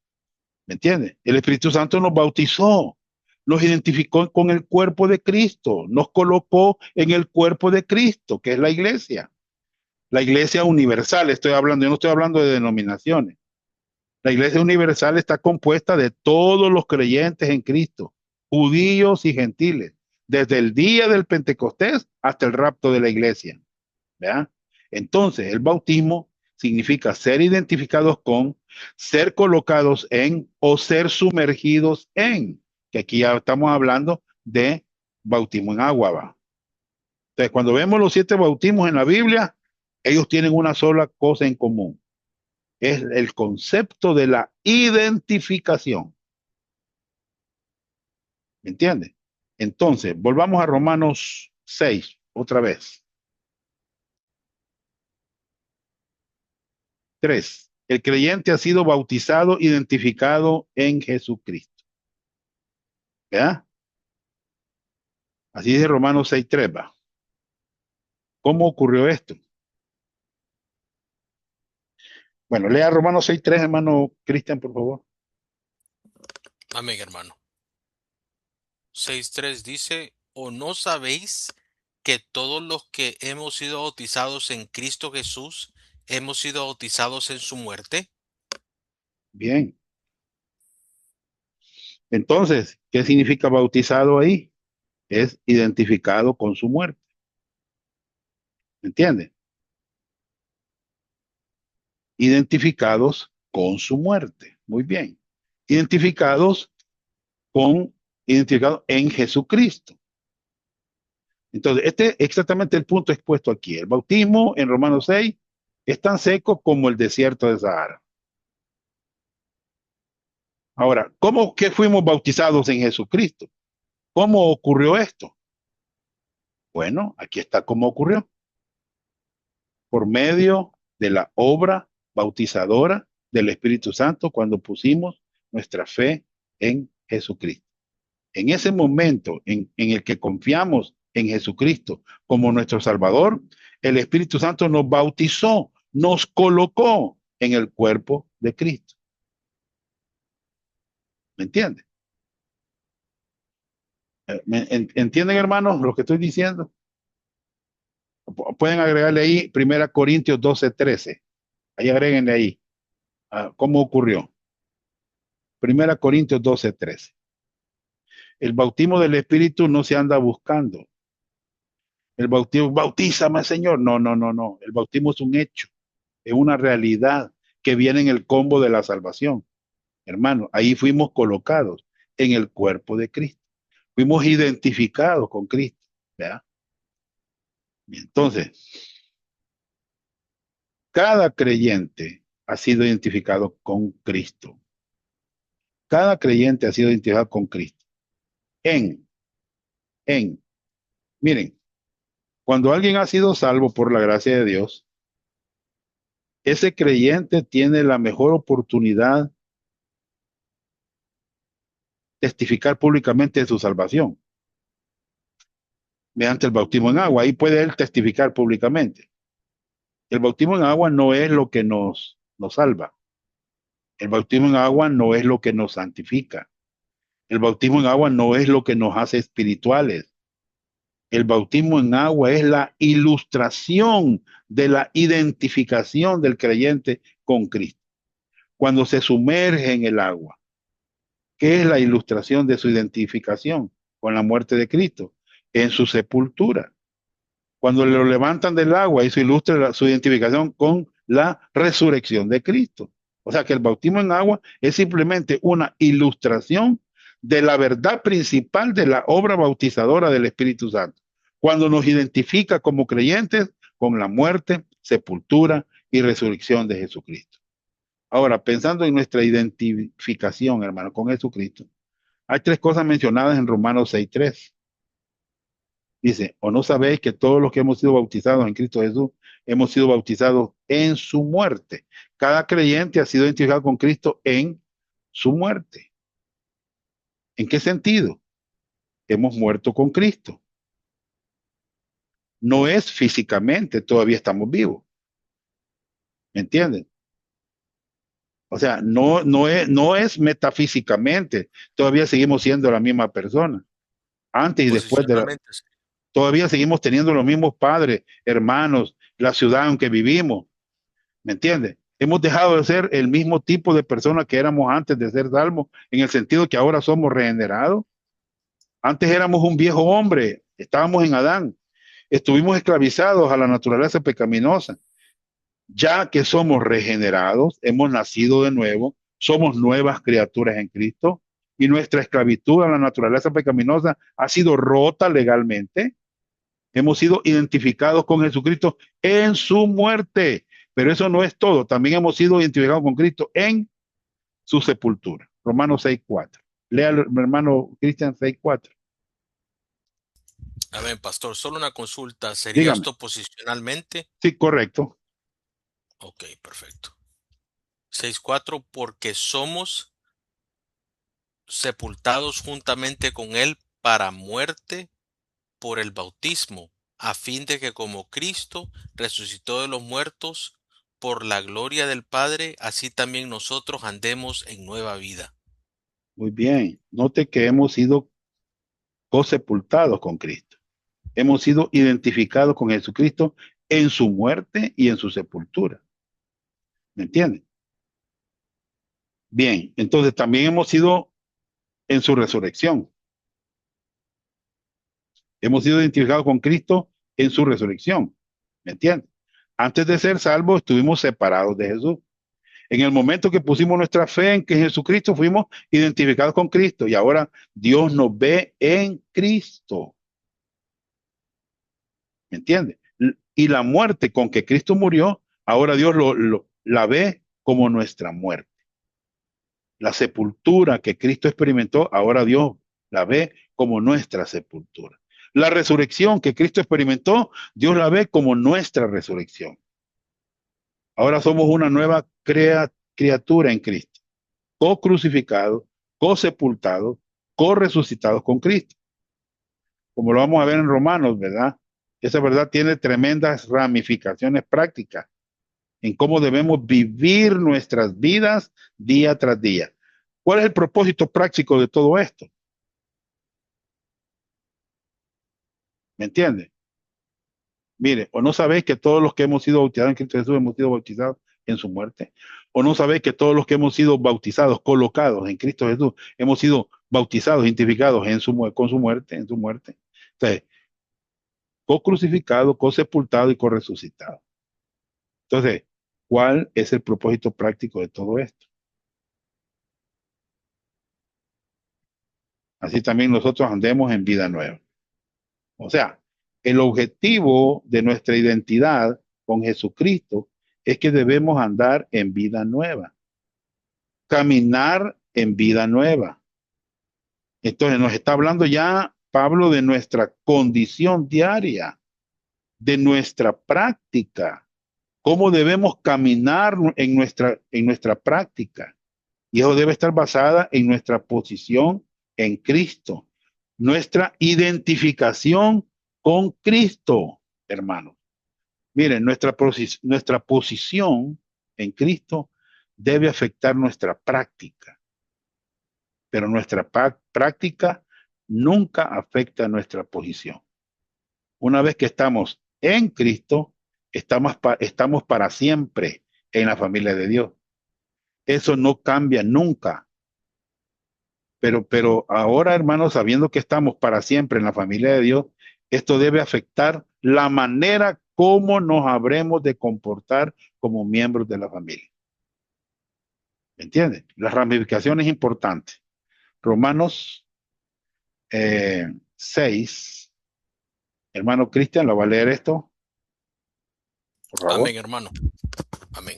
¿Me entiendes? El Espíritu Santo nos bautizó, nos identificó con el cuerpo de Cristo, nos colocó en el cuerpo de Cristo, que es la iglesia. La iglesia universal, estoy hablando, yo no estoy hablando de denominaciones. La iglesia universal está compuesta de todos los creyentes en Cristo, judíos y gentiles, desde el día del Pentecostés hasta el rapto de la iglesia. ¿Verdad? Entonces, el bautismo significa ser identificados con, ser colocados en o ser sumergidos en, que aquí ya estamos hablando de bautismo en agua, ¿va? Entonces, cuando vemos los 7 bautismos en la Biblia, ellos tienen una sola cosa en común. Es el concepto de la identificación. ¿Me entiendes? Entonces, volvamos a Romanos 6, otra vez. 3. El creyente ha sido bautizado, identificado en Jesucristo. ¿Verdad? Así dice Romanos 6:3, va. ¿Cómo ocurrió esto? Bueno, lea Romanos 6:3, hermano Cristian, por favor. Amén, hermano. 6:3 dice, ¿o no sabéis que todos los que hemos sido bautizados en Cristo Jesús, hemos sido bautizados en su muerte? Bien. Entonces, ¿qué significa bautizado ahí? Es identificado con su muerte. ¿Me entiende? Identificados con su muerte. Muy bien. Identificados identificados en Jesucristo. Entonces, este es exactamente el punto expuesto aquí. El bautismo en Romanos 6 es tan seco como el desierto de Sahara. Ahora, ¿cómo que fuimos bautizados en Jesucristo? ¿Cómo ocurrió esto? Bueno, aquí está cómo ocurrió. Por medio de la obra bautizadora del Espíritu Santo cuando pusimos nuestra fe en Jesucristo. En ese momento en el que confiamos en Jesucristo como nuestro Salvador, el Espíritu Santo nos bautizó, nos colocó en el cuerpo de Cristo. ¿Me entienden? ¿Entienden, hermanos, lo que estoy diciendo? Pueden agregarle ahí 1 Corintios 12:13. Ahí agréguenle ahí. ¿Cómo ocurrió? 1 Corintios 12:13. El bautismo del Espíritu no se anda buscando. El bautismo, bautízame, Señor. No, no, no, no. El bautismo es un hecho, es una realidad que viene en el combo de la salvación. Hermano, ahí fuimos colocados en el cuerpo de Cristo. Fuimos identificados con Cristo. ¿Verdad? Entonces, cada creyente ha sido identificado con Cristo. Cada creyente ha sido identificado con Cristo. Miren, cuando alguien ha sido salvo por la gracia de Dios, ese creyente tiene la mejor oportunidad testificar públicamente de su salvación mediante el bautismo en agua. Ahí puede él testificar públicamente. El bautismo en agua no es lo que nos salva. El bautismo en agua no es lo que nos santifica. El bautismo en agua no es lo que nos hace espirituales. El bautismo en agua es la ilustración de la identificación del creyente con Cristo. Cuando se sumerge en el agua, ¿qué es la ilustración de su identificación con la muerte de Cristo? En su sepultura. Cuando lo levantan del agua, eso ilustra su identificación con la resurrección de Cristo. O sea que el bautismo en agua es simplemente una ilustración de la verdad principal de la obra bautizadora del Espíritu Santo. Cuando nos identifica como creyentes con la muerte, sepultura y resurrección de Jesucristo. Ahora, pensando en nuestra identificación, hermano, con Jesucristo, hay tres cosas mencionadas en Romanos 6:3. Dice, ¿o no sabéis que todos los que hemos sido bautizados en Cristo Jesús, hemos sido bautizados en su muerte? Cada creyente ha sido identificado con Cristo en su muerte. ¿En qué sentido? Hemos muerto con Cristo. No es físicamente, todavía estamos vivos. ¿Me entienden? O sea, no es metafísicamente, todavía seguimos siendo la misma persona. Antes y después Posicionalmente, sí. todavía seguimos teniendo los mismos padres, hermanos, la ciudad en que vivimos. ¿Me entiendes? Hemos dejado de ser el mismo tipo de persona que éramos antes de ser salvos, en el sentido que ahora somos regenerados. Antes éramos un viejo hombre, estábamos en Adán, estuvimos esclavizados a la naturaleza pecaminosa. Ya que somos regenerados, hemos nacido de nuevo, somos nuevas criaturas en Cristo y nuestra esclavitud a la naturaleza pecaminosa ha sido rota legalmente. Hemos sido identificados con Jesucristo en su muerte. Pero eso no es todo. También hemos sido identificados con Cristo en su sepultura. Romanos 6:4. Lea, hermano Cristian, 6:4. A ver, pastor, solo una consulta. ¿Sería Dígame. esto posicionalmente? Sí, correcto. Ok, perfecto. 6:4, porque somos sepultados juntamente con él para muerte por el bautismo, a fin de que como Cristo resucitó de los muertos por la gloria del Padre, así también nosotros andemos en nueva vida. Muy bien. Note que hemos sido cosepultados con Cristo. Hemos sido identificados con Jesucristo en su muerte y en su sepultura. ¿Me entienden? Bien, entonces también hemos sido en su resurrección. Hemos sido identificados con Cristo en su resurrección. ¿Me entiendes? Antes de ser salvos, estuvimos separados de Jesús. En el momento que pusimos nuestra fe en que Jesucristo, fuimos identificados con Cristo y ahora Dios nos ve en Cristo. ¿Me entiendes? Y la muerte con que Cristo murió, ahora Dios la ve como nuestra muerte. La sepultura que Cristo experimentó, ahora Dios la ve como nuestra sepultura. La resurrección que Cristo experimentó, Dios la ve como nuestra resurrección. Ahora somos una nueva criatura en Cristo, co-crucificados, co-sepultados, co-resucitados con Cristo. Como lo vamos a ver en Romanos, ¿verdad? Esa verdad tiene tremendas ramificaciones prácticas en cómo debemos vivir nuestras vidas día tras día. ¿Cuál es el propósito práctico de todo esto? ¿Me entiende? Mire, ¿o no sabéis que todos los que hemos sido bautizados en Cristo Jesús hemos sido bautizados en su muerte? ¿O no sabéis que todos los que hemos sido bautizados, colocados en Cristo Jesús, hemos sido bautizados, identificados con su muerte, en su muerte? Entonces, co-crucificado, co-sepultado y co-resucitado. Entonces, ¿cuál es el propósito práctico de todo esto? Así también nosotros andemos en vida nueva. O sea, el objetivo de nuestra identidad con Jesucristo es que debemos andar en vida nueva, caminar en vida nueva. Entonces nos está hablando ya Pablo de nuestra condición diaria, de nuestra práctica, cómo debemos caminar en nuestra práctica. Y eso debe estar basada en nuestra posición en Cristo. Nuestra identificación con Cristo, hermanos. Miren, nuestra posición en Cristo debe afectar nuestra práctica, pero nuestra práctica nunca afecta nuestra posición. Una vez que estamos en Cristo, estamos para siempre en la familia de Dios. Eso no cambia nunca. Pero ahora, hermanos, sabiendo que estamos para siempre en la familia de Dios, esto debe afectar la manera como nos habremos de comportar como miembros de la familia. ¿Me entienden? La ramificación es importante. Romanos 6. Hermano Cristian, ¿lo va a leer esto? Por favor. Amén, hermano. Amén.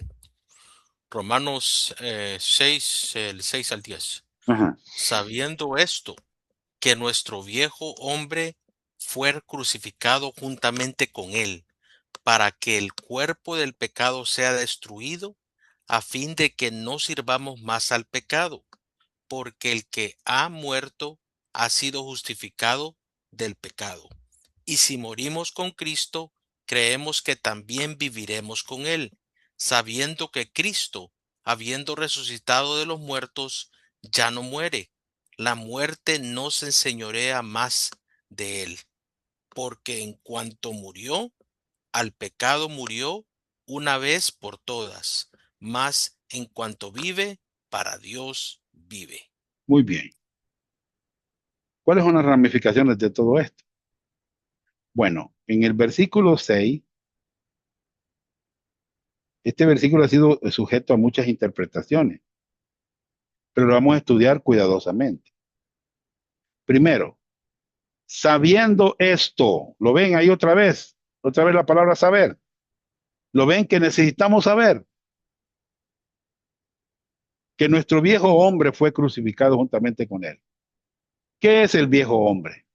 Romanos 6, el 6 al 10. Ajá. Sabiendo esto, que nuestro viejo hombre fue crucificado juntamente con él, para que el cuerpo del pecado sea destruido, a fin de que no sirvamos más al pecado, porque el que ha muerto ha sido justificado del pecado. Y si morimos con Cristo, creemos que también viviremos con él, sabiendo que Cristo, habiendo resucitado de los muertos, ya no muere. La muerte no se enseñorea más de él, porque en cuanto murió, al pecado murió una vez por todas, mas en cuanto vive, para Dios vive. Muy bien. ¿Cuáles son las ramificaciones de todo esto? Bueno, en el versículo 6, este versículo ha sido sujeto a muchas interpretaciones, pero lo vamos a estudiar cuidadosamente. Primero, sabiendo esto, ¿lo ven ahí otra vez? Otra vez la palabra saber. ¿Lo ven que necesitamos saber? Que nuestro viejo hombre fue crucificado juntamente con él. ¿Qué es el viejo hombre?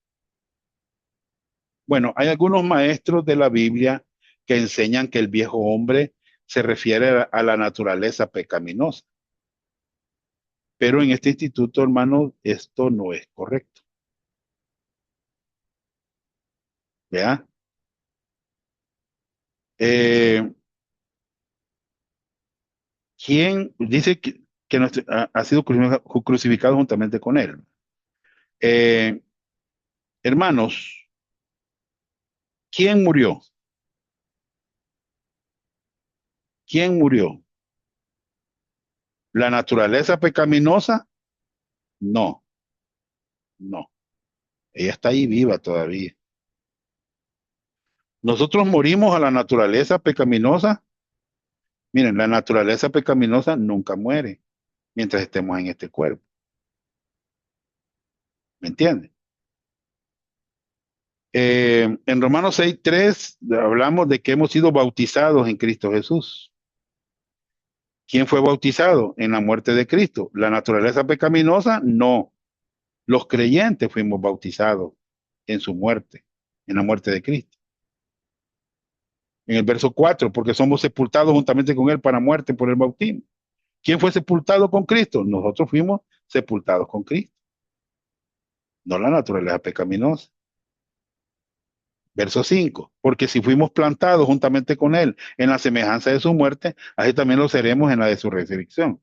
Bueno, hay algunos maestros de la Biblia que enseñan que el viejo hombre se refiere a la naturaleza pecaminosa. Pero en este instituto, hermano, esto no es correcto. ¿Vea? ¿Quién dice que ha sido crucificado juntamente con él? Hermanos, ¿quién murió? ¿Quién murió? ¿La naturaleza pecaminosa? No, no. Ella está ahí viva todavía. Nosotros morimos a la naturaleza pecaminosa. Miren, la naturaleza pecaminosa nunca muere mientras estemos en este cuerpo. ¿Me entienden? En Romanos 6:3 hablamos de que hemos sido bautizados en Cristo Jesús. ¿Quién fue bautizado? En la muerte de Cristo. ¿La naturaleza pecaminosa? No. Los creyentes fuimos bautizados en su muerte, en la muerte de Cristo. En el verso 4, porque somos sepultados juntamente con él para muerte por el bautismo. ¿Quién fue sepultado con Cristo? Nosotros fuimos sepultados con Cristo. No la naturaleza pecaminosa. Verso 5, porque si fuimos plantados juntamente con él en la semejanza de su muerte, así también lo seremos en la de su resurrección.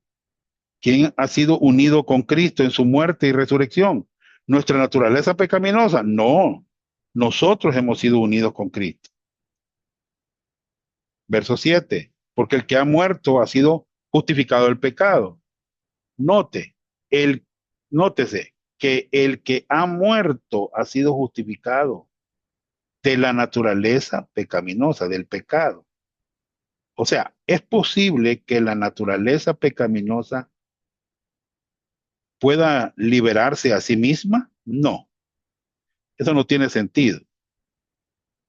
¿Quién ha sido unido con Cristo en su muerte y resurrección? ¿Nuestra naturaleza pecaminosa? No, nosotros hemos sido unidos con Cristo. Verso 7, porque el que ha muerto ha sido justificado del pecado. Nótese que el que ha muerto ha sido justificado de la naturaleza pecaminosa, del pecado. O sea, ¿es posible que la naturaleza pecaminosa pueda liberarse a sí misma? No, eso no tiene sentido.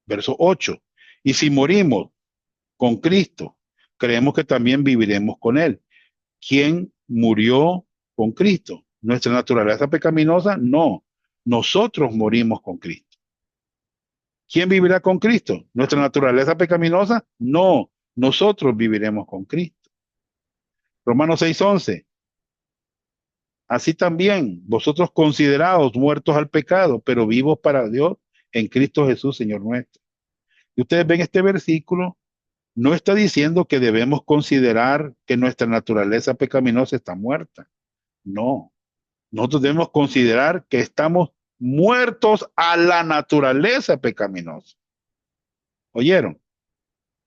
Verso 8, y si morimos con Cristo, creemos que también viviremos con él. ¿Quién murió con Cristo? ¿Nuestra naturaleza pecaminosa? No, nosotros morimos con Cristo. ¿Quién vivirá con Cristo? ¿Nuestra naturaleza pecaminosa? No, nosotros viviremos con Cristo. Romanos 6:11. Así también vosotros considerados muertos al pecado, pero vivos para Dios en Cristo Jesús, Señor nuestro. Y ustedes ven este versículo, no está diciendo que debemos considerar que nuestra naturaleza pecaminosa está muerta. No, nosotros debemos considerar que estamos muertos a la naturaleza pecaminosa. ¿Oyeron?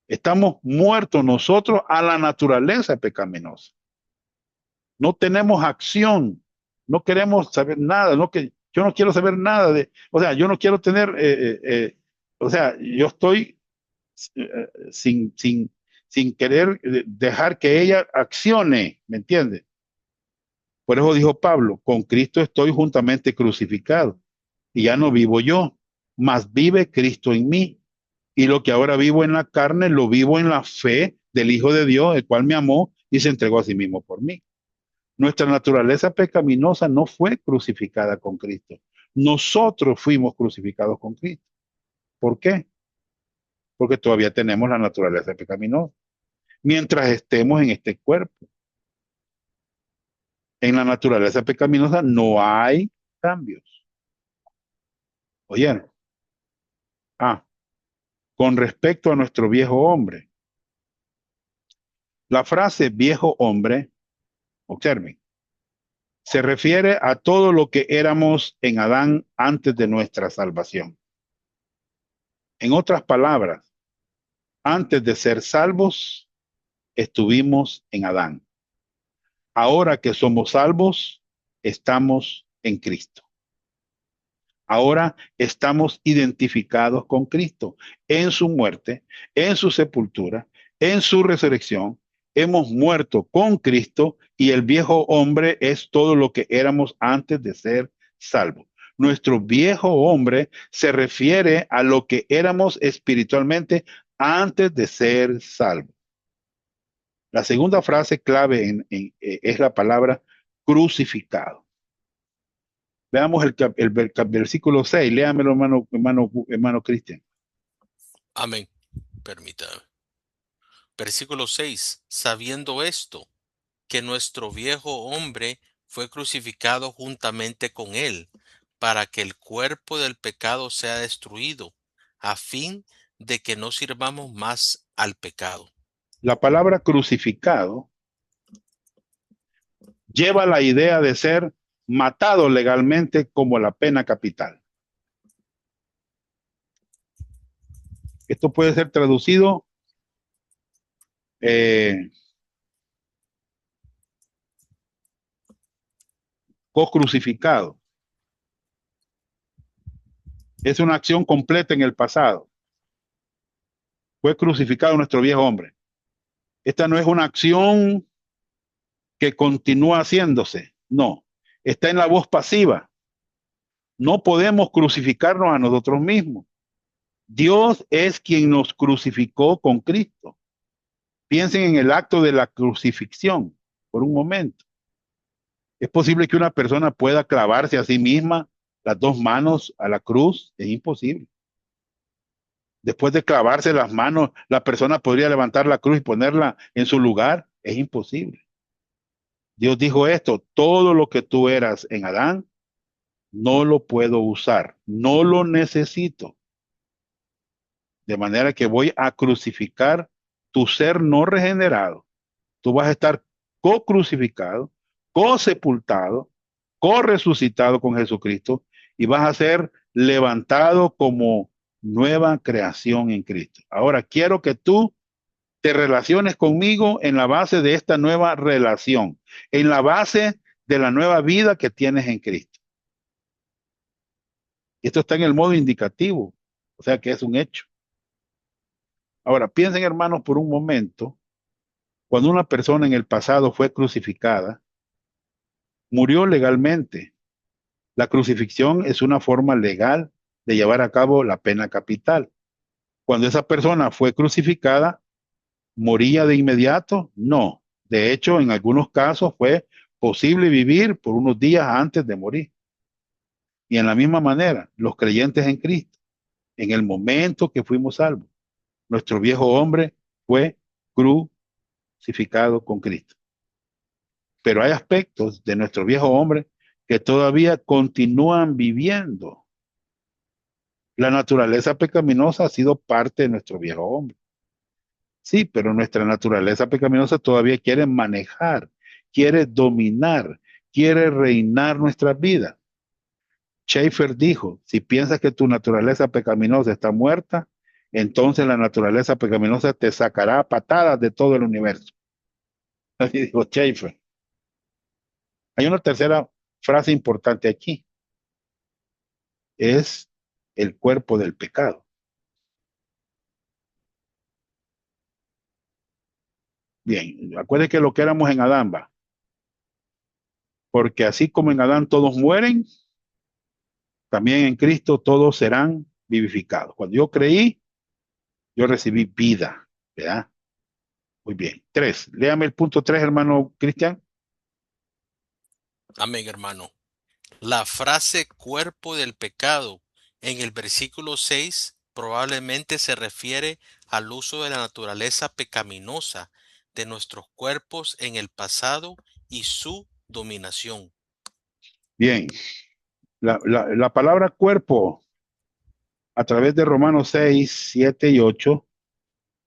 Estamos muertos nosotros a la naturaleza pecaminosa. No tenemos acción, no queremos saber nada, yo no quiero saber nada o sea, yo no quiero tener, o sea, yo estoy sin querer dejar que ella accione, ¿me entiende? Por eso dijo Pablo, con Cristo estoy juntamente crucificado y ya no vivo yo, mas vive Cristo en mí. Y lo que ahora vivo en la carne, lo vivo en la fe del Hijo de Dios, el cual me amó y se entregó a sí mismo por mí. Nuestra naturaleza pecaminosa no fue crucificada con Cristo. Nosotros fuimos crucificados con Cristo. ¿Por qué? Porque todavía tenemos la naturaleza pecaminosa. Mientras estemos en este cuerpo, en la naturaleza pecaminosa no hay cambios. ¿Oyeron? Con respecto a nuestro viejo hombre. La frase viejo hombre, observen, se refiere a todo lo que éramos en Adán antes de nuestra salvación. En otras palabras, antes de ser salvos, estuvimos en Adán. Ahora que somos salvos, estamos en Cristo. Ahora estamos identificados con Cristo en su muerte, en su sepultura, en su resurrección. Hemos muerto con Cristo y el viejo hombre es todo lo que éramos antes de ser salvos. Nuestro viejo hombre se refiere a lo que éramos espiritualmente antes de ser salvos. La segunda frase clave es la palabra crucificado. Veamos el versículo 6. Léamelo, hermano Cristian. Amén. Permítame. Versículo 6. Sabiendo esto, que nuestro viejo hombre fue crucificado juntamente con él, para que el cuerpo del pecado sea destruido, a fin de que no sirvamos más al pecado. La palabra crucificado lleva la idea de ser matado legalmente como la pena capital. Esto puede ser traducido co-crucificado. Es una acción completa en el pasado. Fue crucificado nuestro viejo hombre. Esta no es una acción que continúa haciéndose. No, está en la voz pasiva. No podemos crucificarnos a nosotros mismos. Dios es quien nos crucificó con Cristo. Piensen en el acto de la crucifixión por un momento. ¿Es posible que una persona pueda clavarse a sí misma las dos manos a la cruz? Es imposible. Después de clavarse las manos, la persona podría levantar la cruz y ponerla en su lugar. Es imposible. Dios dijo esto, todo lo que tú eras en Adán, no lo puedo usar, no lo necesito. De manera que voy a crucificar tu ser no regenerado. Tú vas a estar co-crucificado, co-sepultado, co-resucitado con Jesucristo y vas a ser levantado como nueva creación en Cristo. Ahora quiero que tú te relaciones conmigo en la base de esta nueva relación, en la base de la nueva vida que tienes en Cristo. Esto está en el modo indicativo, o sea que es un hecho. Ahora, piensen, hermanos, por un momento, cuando una persona en el pasado fue crucificada, murió legalmente. La crucifixión es una forma legal de llevar a cabo la pena capital. Cuando esa persona fue crucificada, ¿moría de inmediato? No. De hecho, en algunos casos fue posible vivir por unos días antes de morir. Y en la misma manera, los creyentes en Cristo, en el momento que fuimos salvos, nuestro viejo hombre fue crucificado con Cristo. pero hay aspectos de nuestro viejo hombre que todavía continúan viviendo. La naturaleza pecaminosa ha sido parte de nuestro viejo hombre. Sí, pero nuestra naturaleza pecaminosa todavía quiere manejar, quiere dominar, quiere reinar nuestras vidas. Schaeffer dijo, si piensas que tu naturaleza pecaminosa está muerta, entonces la naturaleza pecaminosa te sacará a patadas de todo el universo. Así dijo Schaeffer. Hay una tercera frase importante aquí. Es el cuerpo del pecado. Bien, acuérdense que lo que éramos en Adán va. Porque así como en Adán todos mueren, también en Cristo todos serán vivificados. Cuando yo creí, yo recibí vida, ¿verdad? Muy bien. 3. Léame el punto 3, hermano Cristian. Amén, hermano. La frase cuerpo del pecado en el versículo 6 probablemente se refiere al uso de la naturaleza pecaminosa de nuestros cuerpos en el pasado y su dominación. Bien. La palabra cuerpo a través de Romanos 6, 7 y 8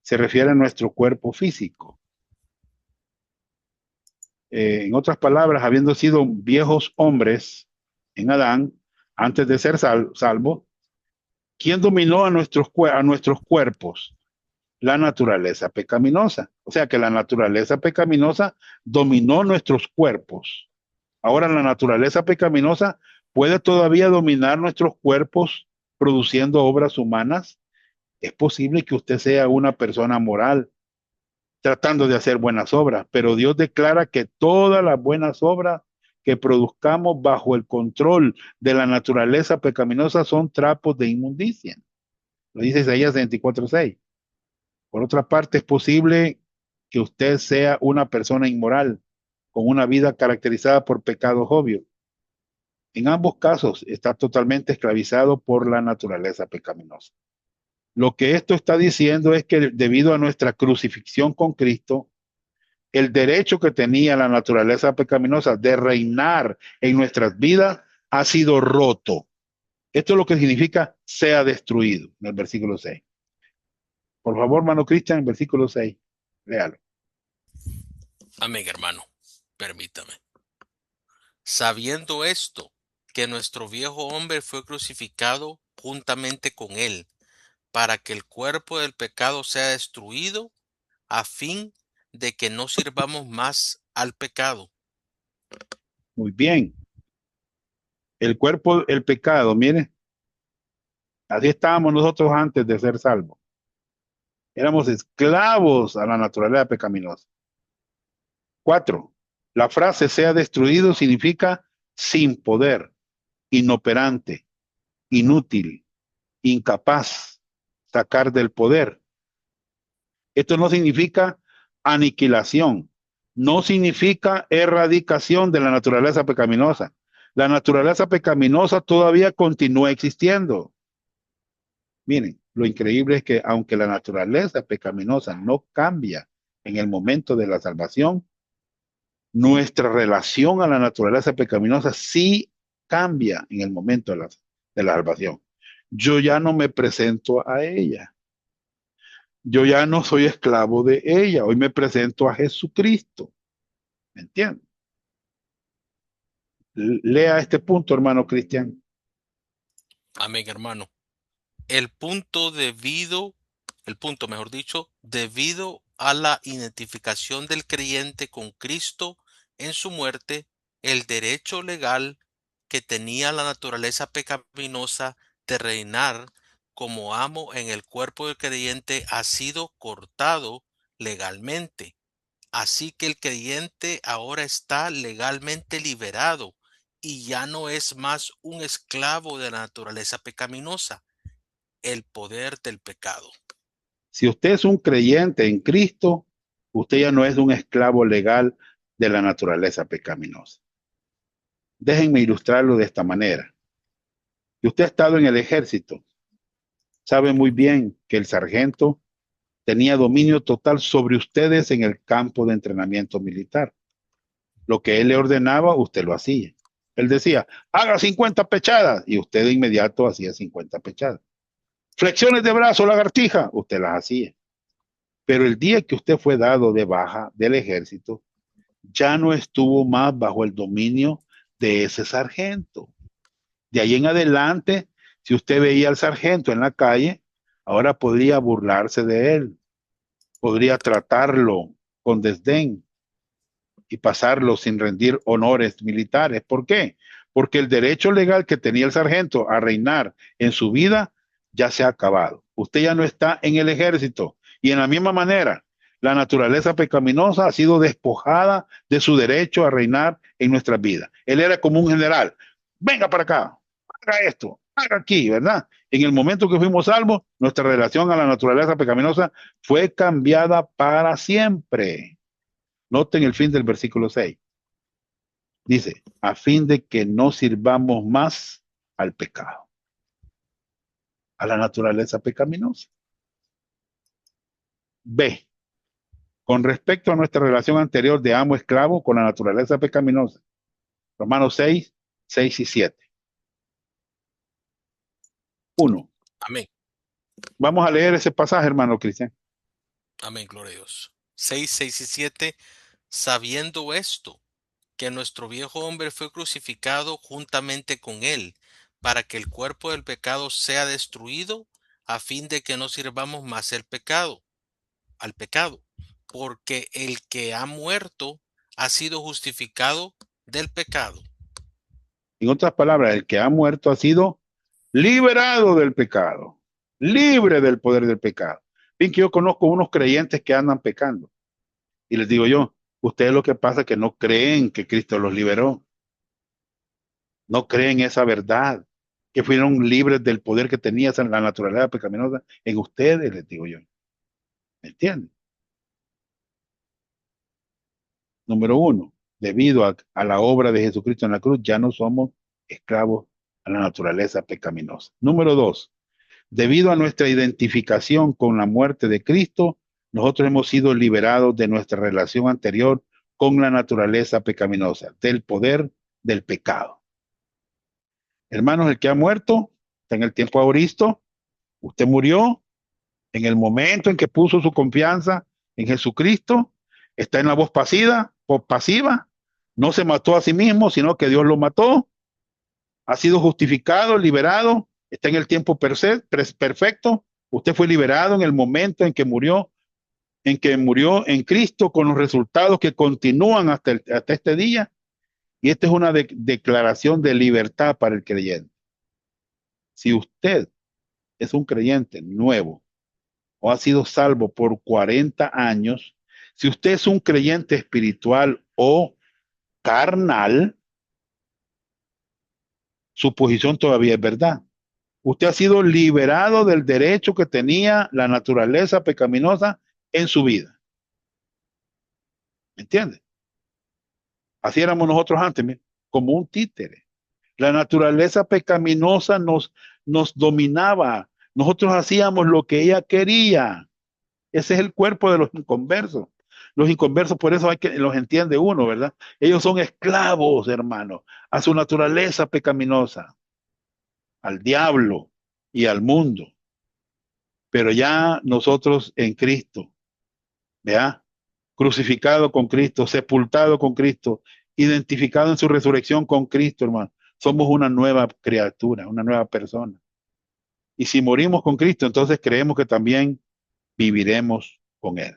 se refiere a nuestro cuerpo físico. En otras palabras, habiendo sido viejos hombres en Adán, antes de ser salvos, ¿quién dominó a nuestros cuerpos? La naturaleza pecaminosa. O sea que la naturaleza pecaminosa dominó nuestros cuerpos. Ahora la naturaleza pecaminosa puede todavía dominar nuestros cuerpos produciendo obras humanas. Es posible que usted sea una persona moral tratando de hacer buenas obras, pero Dios declara que todas las buenas obras que produzcamos bajo el control de la naturaleza pecaminosa son trapos de inmundicia. Lo dice Isaías 24:6. Por otra parte, es posible que usted sea una persona inmoral, con una vida caracterizada por pecados obvios. En ambos casos está totalmente esclavizado por la naturaleza pecaminosa. Lo que esto está diciendo es que debido a nuestra crucifixión con Cristo, el derecho que tenía la naturaleza pecaminosa de reinar en nuestras vidas ha sido roto. Esto es lo que significa sea destruido en el versículo 6. Por favor, hermano Cristian, versículo 6. Léalo. Amén, hermano. Permítame. Sabiendo esto, que nuestro viejo hombre fue crucificado juntamente con él, para que el cuerpo del pecado sea destruido, a fin de que no sirvamos más al pecado. Muy bien. El cuerpo, el pecado, mire, así estábamos nosotros antes de ser salvos. Éramos esclavos a la naturaleza pecaminosa. 4. La frase sea destruido significa sin poder, inoperante, inútil, incapaz, sacar del poder. Esto no significa aniquilación, no significa erradicación de la naturaleza pecaminosa. La naturaleza pecaminosa todavía continúa existiendo. Miren, lo increíble es que aunque la naturaleza pecaminosa no cambia en el momento de la salvación, nuestra relación a la naturaleza pecaminosa sí cambia en el momento de la salvación. Yo ya no me presento a ella. Yo ya no soy esclavo de ella. Hoy me presento a Jesucristo. ¿Me entiendes? Lea este punto, hermano Cristian. Amén, hermano. El punto, mejor dicho, debido a la identificación del creyente con Cristo en su muerte, el derecho legal que tenía la naturaleza pecaminosa de reinar como amo en el cuerpo del creyente ha sido cortado legalmente. Así que el creyente ahora está legalmente liberado y ya no es más un esclavo de la naturaleza pecaminosa, el poder del pecado. Si usted es un creyente en Cristo, usted ya no es un esclavo legal de la naturaleza pecaminosa. Déjenme ilustrarlo de esta manera. Si usted ha estado en el ejército, sabe muy bien que el sargento tenía dominio total sobre ustedes en el campo de entrenamiento militar. Lo que él le ordenaba, usted lo hacía. Él decía, haga 50 pechadas, y usted de inmediato hacía 50 pechadas. Flexiones de brazo, lagartija, usted las hacía. Pero el día que usted fue dado de baja del ejército, ya no estuvo más bajo el dominio de ese sargento. De ahí en adelante, si usted veía al sargento en la calle, ahora podría burlarse de él, podría tratarlo con desdén y pasarlo sin rendir honores militares. ¿Por qué? Porque el derecho legal que tenía el sargento a reinar en su vida ya se ha acabado. Usted ya no está en el ejército. Y en la misma manera, la naturaleza pecaminosa ha sido despojada de su derecho a reinar en nuestras vidas. Él era como un general. Venga para acá, haga esto, haga aquí, ¿verdad? En el momento que fuimos salvos, nuestra relación a la naturaleza pecaminosa fue cambiada para siempre. Noten el fin del versículo 6. Dice, a fin de que no sirvamos más al pecado, a la naturaleza pecaminosa. B, con respecto a nuestra relación anterior de amo-esclavo con la naturaleza pecaminosa. Romanos 6, 6 y 7. 1. Amén. Vamos a leer ese pasaje, hermano Cristian. Amén, gloria a Dios. 6, 6 y 7. Sabiendo esto, que nuestro viejo hombre fue crucificado juntamente con él, para que el cuerpo del pecado sea destruido, a fin de que no sirvamos más al pecado, porque el que ha muerto ha sido justificado del pecado. En otras palabras, el que ha muerto ha sido liberado del pecado, libre del poder del pecado. Bien que yo conozco unos creyentes que andan pecando. Y les digo yo, ustedes lo que pasa es que no creen que Cristo los liberó. No creen esa verdad, que fueron libres del poder que tenía la naturaleza pecaminosa en ustedes, les digo yo. ¿Me entienden? Número uno, debido a la obra de Jesucristo en la cruz, ya no somos esclavos a la naturaleza pecaminosa. Número dos, debido a nuestra identificación con la muerte de Cristo, nosotros hemos sido liberados de nuestra relación anterior con la naturaleza pecaminosa, del poder del pecado. Hermanos, el que ha muerto está en el tiempo auristo. Usted murió en el momento en que puso su confianza en Jesucristo. Está en la voz pasiva. No se mató a sí mismo, sino que Dios lo mató. Ha sido justificado, liberado. Está en el tiempo perfecto. Usted fue liberado en el momento en que murió en Cristo, con los resultados que continúan hasta este día. Y esta es una declaración de libertad para el creyente. Si usted es un creyente nuevo o ha sido salvo por 40 años, si usted es un creyente espiritual o carnal, su posición todavía es verdad. Usted ha sido liberado del derecho que tenía la naturaleza pecaminosa en su vida. ¿Me entiende? Así éramos nosotros antes, como un títere. La naturaleza pecaminosa nos dominaba. Nosotros hacíamos lo que ella quería. Ese es el cuerpo de los inconversos. Los inconversos, por eso los entiende uno, ¿verdad? Ellos son esclavos, hermano, a su naturaleza pecaminosa, al diablo y al mundo. Pero ya nosotros en Cristo, ¿vea? Crucificado con Cristo, sepultado con Cristo, identificado en su resurrección con Cristo, hermano. Somos una nueva criatura, una nueva persona. Y si morimos con Cristo, entonces creemos que también viviremos con Él.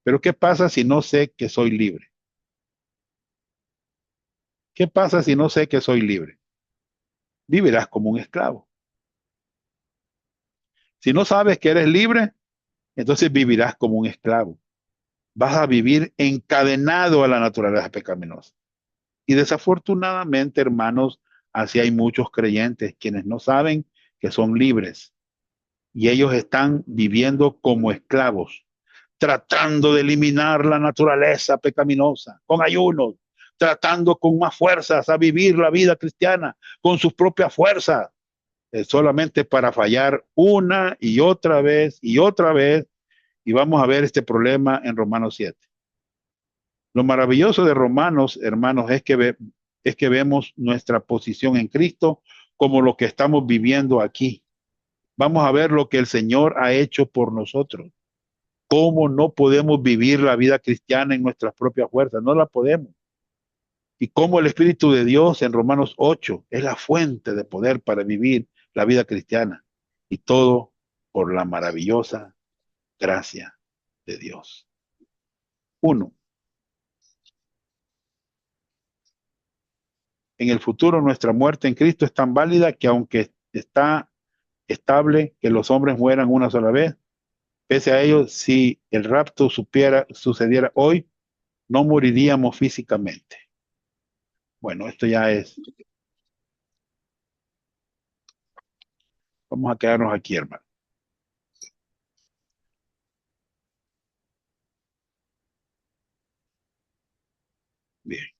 Pero ¿qué pasa si no sé que soy libre? ¿Qué pasa si no sé que soy libre? Vivirás como un esclavo. Si no sabes que eres libre, entonces vivirás como un esclavo. Vas a vivir encadenado a la naturaleza pecaminosa. Y desafortunadamente, hermanos, así hay muchos creyentes quienes no saben que son libres. Y ellos están viviendo como esclavos, tratando de eliminar la naturaleza pecaminosa, con ayunos, tratando con más fuerzas a vivir la vida cristiana, con sus propias fuerzas, solamente para fallar una y otra vez y otra vez. Y vamos a ver este problema en Romanos 7. Lo maravilloso de Romanos, hermanos, es que vemos nuestra posición en Cristo como lo que estamos viviendo aquí. Vamos a ver lo que el Señor ha hecho por nosotros. ¿Cómo no podemos vivir la vida cristiana en nuestras propias fuerzas? No la podemos. Y cómo el Espíritu de Dios en Romanos 8 es la fuente de poder para vivir la vida cristiana. Y todo por la maravillosa gracia de Dios. Uno, en el futuro nuestra muerte en Cristo es tan válida que aunque está estable que los hombres mueran una sola vez, pese a ello, si el rapto sucediera hoy, no moriríamos físicamente. Bueno, esto ya es. Vamos a quedarnos aquí, hermano. Bien.